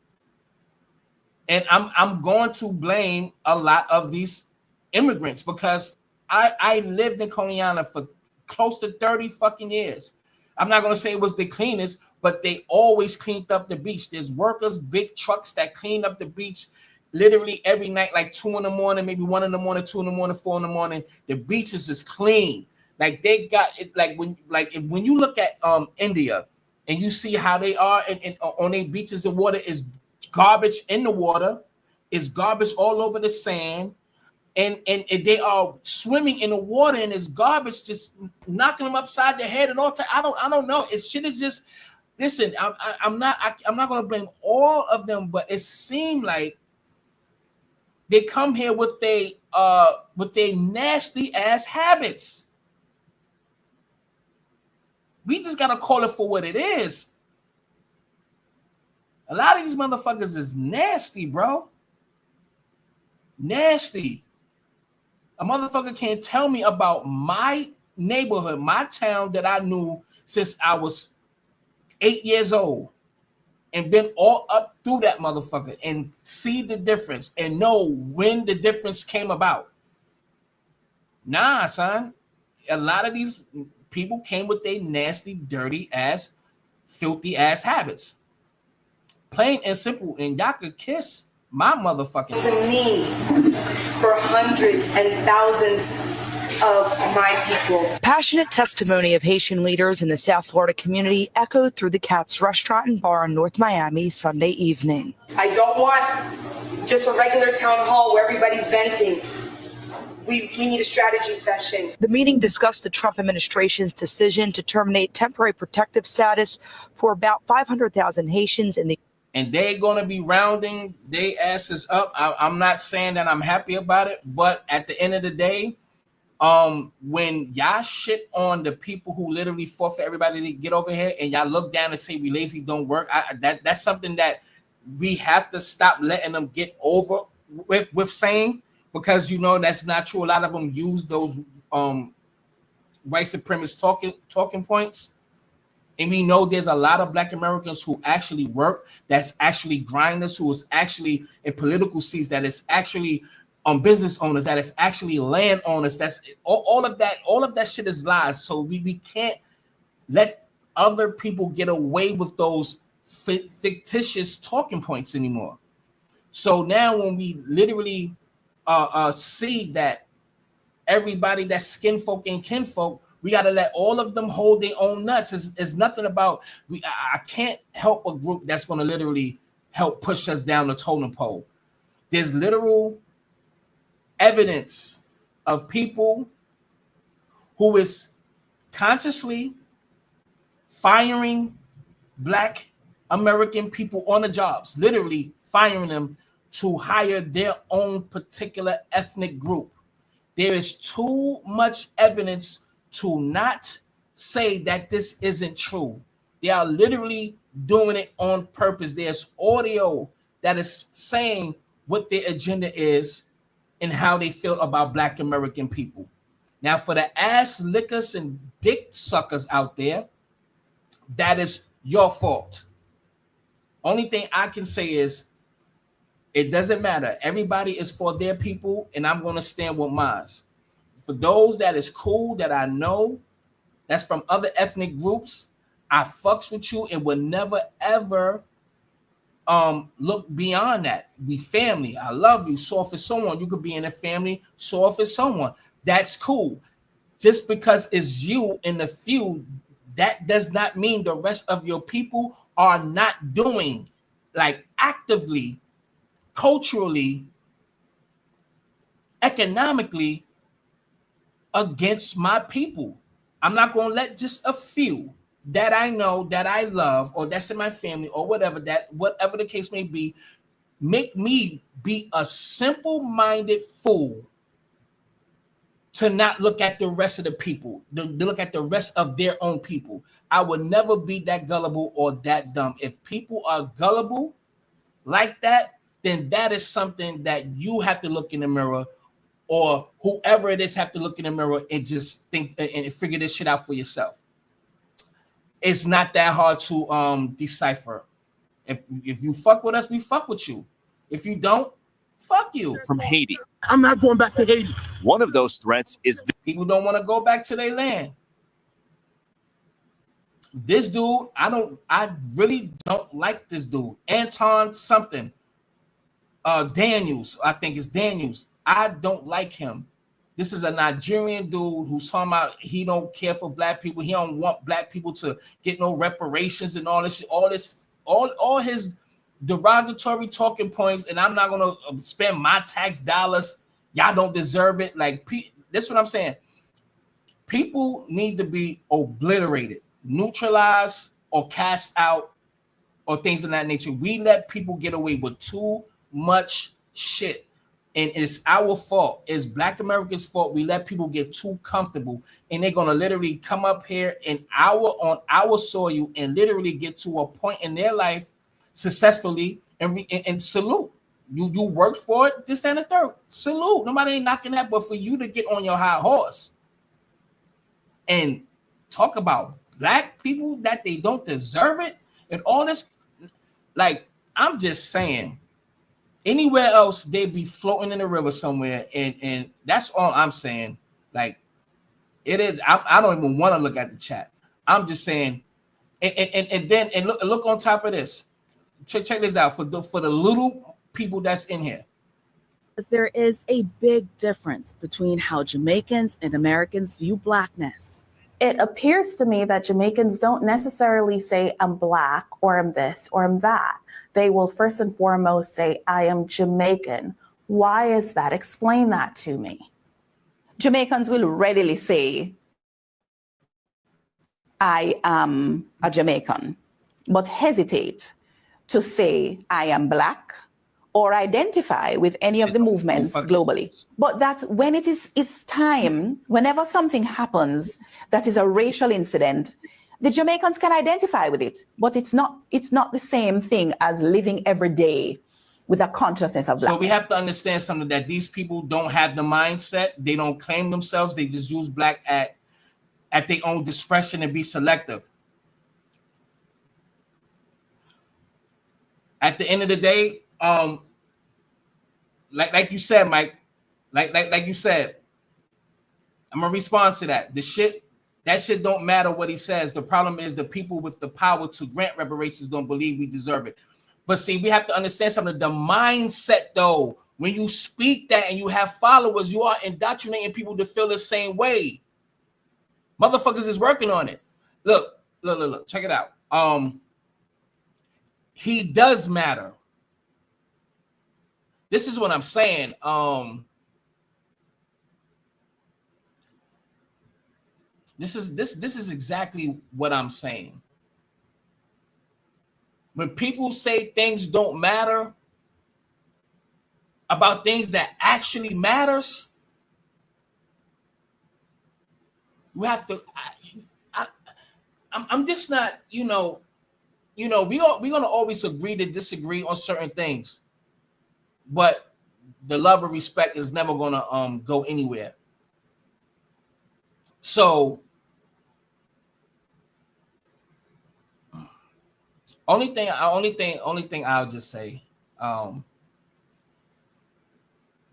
And I'm going to blame a lot of these immigrants because I lived in Coney Island for close to 30 fucking years. I'm not going to say it was the cleanest, but they always cleaned up the beach. There's workers, big trucks that clean up the beach literally every night, like 2 in the morning, maybe 1 in the morning, 2 in the morning, 4 in the morning. The beaches is clean. Like they got it. Like when you look at India and you see how they are and on their beaches, the water is garbage in the water, is garbage all over the sand. And they are swimming in the water and it's garbage just knocking them upside their head and all time. I don't know. It shit is just, listen, I'm not gonna blame all of them, but it seemed like they come here with their nasty ass habits. We just gotta call it for what it is. A lot of these motherfuckers is nasty, bro. Nasty. A motherfucker can't tell me about my neighborhood, my town that I knew since I was 8 years old and been all up through that motherfucker and see the difference and know when the difference came about. Nah, son. A lot of these people came with their nasty, dirty ass, filthy ass habits. Plain and simple. And y'all could kiss my motherfucking to me for hundreds and thousands of my people. Passionate testimony of Haitian leaders in the South Florida community echoed through the Katz restaurant and bar in North Miami Sunday evening. I don't want just a regular town hall where everybody's venting. We need a strategy session. The meeting discussed the Trump administration's decision to terminate temporary protective status for about 500,000 Haitians in the and they're gonna be rounding their asses up. I'm not saying that I'm happy about it, but at the end of the day, when y'all shit on the people who literally fought for everybody to get over here, and y'all look down and say we lazy don't work, that's something that we have to stop letting them get over with saying, because you know that's not true. A lot of them use those white supremacist talking points. And we know there's a lot of Black Americans who actually work, that's actually grinders, who is actually in political seats, that is actually business owners, that is actually land owners. That's all of that shit is lies. So we can't let other people get away with those fictitious talking points anymore. So now when we literally see that everybody that's skin folk and kinfolk, we got to let all of them hold their own nuts. It's nothing about, I can't help a group that's going to literally help push us down the totem pole. There's literal evidence of people who is consciously firing Black American people on the jobs, literally firing them to hire their own particular ethnic group. There is too much evidence to not say that this isn't true. They are literally doing it on purpose. There's audio that is saying what their agenda is and how they feel about Black American people. Now, for the ass lickers and dick suckers out there, that is your fault. Only thing I can say is it doesn't matter. Everybody is for their people, and I'm going to stand with mine. For those that is cool, that I know, that's from other ethnic groups, I fucks with you and will never, ever look beyond that. We family. I love you. So if it's someone, you could be in a family. So if it's someone, that's cool. Just because it's you in the few, that does not mean the rest of your people are not doing, like, actively, culturally, economically, against my people. I'm not going to let just a few that I know, that I love, or that's in my family, or whatever the case may be, make me be a simple-minded fool to not look at the rest of the people, to look at the rest of their own people. I would never be that gullible or that dumb. If people are gullible like that, then that is something that you have to look in the mirror, or whoever it is have to look in the mirror and just think and figure this shit out for yourself. It's not that hard to decipher. If you fuck with us, we fuck with you. If you don't, fuck you. From Haiti. I'm not going back to Haiti. One of those threats is people don't want to go back to their land. This dude, I really don't like this dude. Anton something. Daniels, I think it's Daniels. I don't like him. This is a Nigerian dude who's talking about he don't care for black people. He don't want black people to get no reparations and all this shit, all his derogatory talking points. And I'm not gonna spend my tax dollars. Y'all don't deserve it. Like, that's what I'm saying. People need to be obliterated, neutralized, or cast out, or things of that nature. We let people get away with too much shit. And it's our fault. It's Black Americans' fault. We let people get too comfortable, and they're gonna literally come up here on our soil and literally get to a point in their life successfully and salute. You worked for it, this and the third. Salute. Nobody ain't knocking that, but for you to get on your high horse and talk about black people that they don't deserve it and all this, like, I'm just saying. Anywhere else, they'd be floating in the river somewhere, and that's all I'm saying. Like, it is. I don't even want to look at the chat. I'm just saying, and look on top of this. Check this out for the little people that's in here. There is a big difference between how Jamaicans and Americans view blackness. It appears to me that Jamaicans don't necessarily say I'm black or I'm this or I'm that. They will first and foremost say, I am Jamaican. Why is that? Explain that to me. Jamaicans will readily say, I am a Jamaican, but hesitate to say I am black or identify with any of the movements globally. But that when it's time, whenever something happens that is a racial incident, the Jamaicans can identify with it, but it's not the same thing as living every day with a consciousness of black. So we have to understand something, that these people don't have the mindset. They don't claim themselves. They just use black at their own discretion and be selective. At the end of the day, like you said, Mike, like you said, I'm gonna respond to that. That shit don't matter what he says. The problem is the people with the power to grant reparations don't believe we deserve it. But see, we have to understand something. The mindset, though, when you speak that and you have followers, you are indoctrinating people to feel the same way. Motherfuckers is working on it. Look. Check it out. He does matter. This is what I'm saying. This is exactly what I'm saying. When people say things don't matter about things that actually matters, you have to. I'm just not. We're gonna always agree to disagree on certain things, but the love and respect is never gonna go anywhere. So. Only thing I'll just say,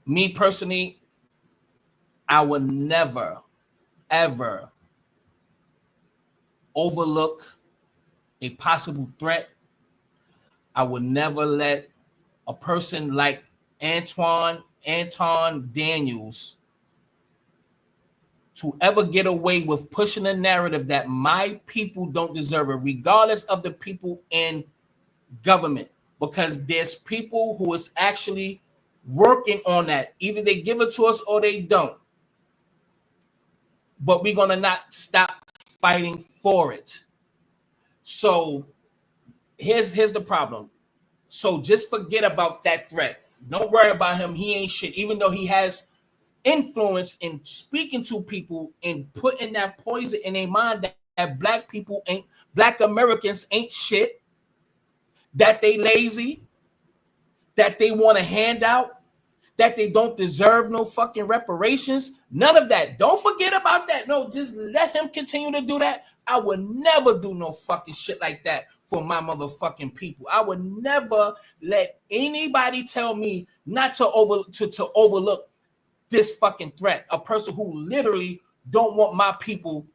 me personally, I would never, ever overlook a possible threat. I would never let a person like Anton Daniels to ever get away with pushing a narrative that my people don't deserve it, regardless of the people in government, because there's people who is actually working on that. Either they give it to us or they don't. But we're gonna not stop fighting for it. So here's the problem. So just forget about that threat. Don't worry about him. He ain't shit, even though he has influence in speaking to people and putting that poison in their mind that black Americans ain't shit, that they lazy, that they want a handout, that they don't deserve no fucking reparations. None of that. Don't forget about that. No, just let him continue to do that. I would never do no fucking shit like that for my motherfucking people. I would never let anybody tell me not to overlook this fucking threat. A person who literally don't want my people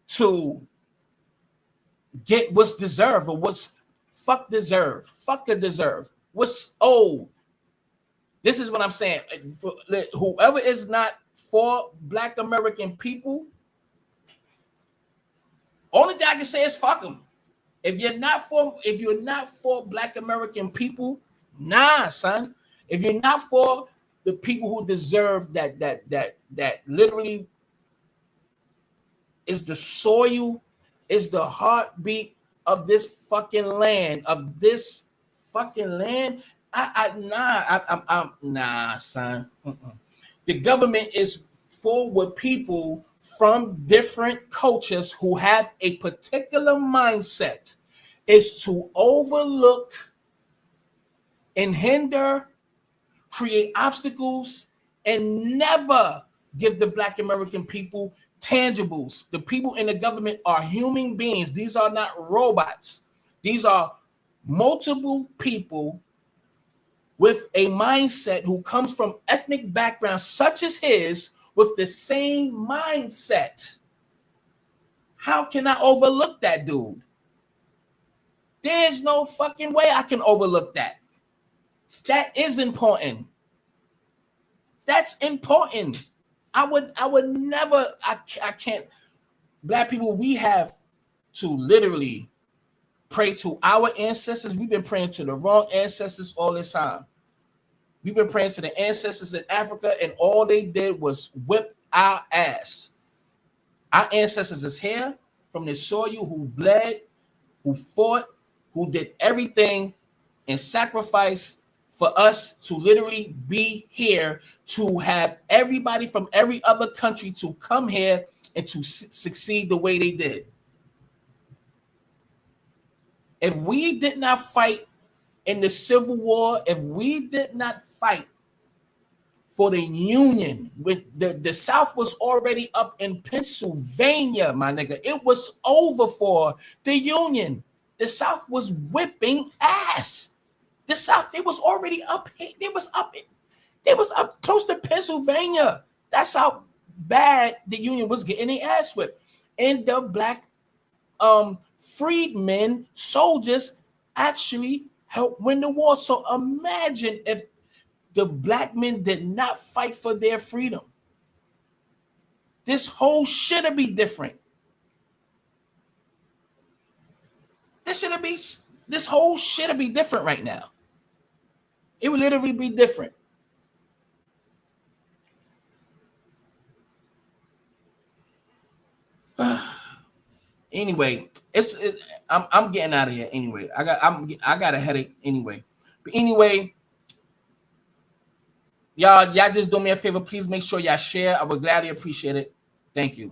to get what's deserved or what's fuck deserved. Fuck a deserve. What's owed. This is what I'm saying. Whoever is not for Black American people, only thing I can say is fuck them. If you're not for Black American people, nah, son. If you're not for the people who deserve that literally is the soil, is the heartbeat of this fucking land, nah, son. The government is full with people from different cultures who have a particular mindset, is to overlook and hinder, create obstacles, and never give the Black American people tangibles. The people in the government are human beings. These are not robots. These are multiple people with a mindset who comes from ethnic backgrounds such as his, with the same mindset. How can I overlook that dude? There's no fucking way I can overlook that. That is important. That's important. I would never, I can't. Black people, we have to literally pray to our ancestors. We've been praying to the wrong ancestors all this time. We've been praying to the ancestors in Africa, and all they did was whip our ass. Our ancestors is here from the soil, who bled, who fought, who did everything and sacrificed for us to literally be here, to have everybody from every other country to come here and to succeed the way they did. If we did not fight in the Civil War, if we did not fight for the Union, with the South was already up in Pennsylvania, my nigga. It was over for the Union. The South was whipping ass. The South, they was already up here. They was up close to Pennsylvania. That's how bad the Union was getting their ass whipped. And the Black freedmen, soldiers, actually helped win the war. So imagine if the Black men did not fight for their freedom. This whole shit'd be different. This whole shit'd be different right now. It would literally be different. Anyway, I'm getting out of here anyway. I got a headache anyway. But anyway, y'all just do me a favor. Please make sure y'all share. I would gladly appreciate it. Thank you.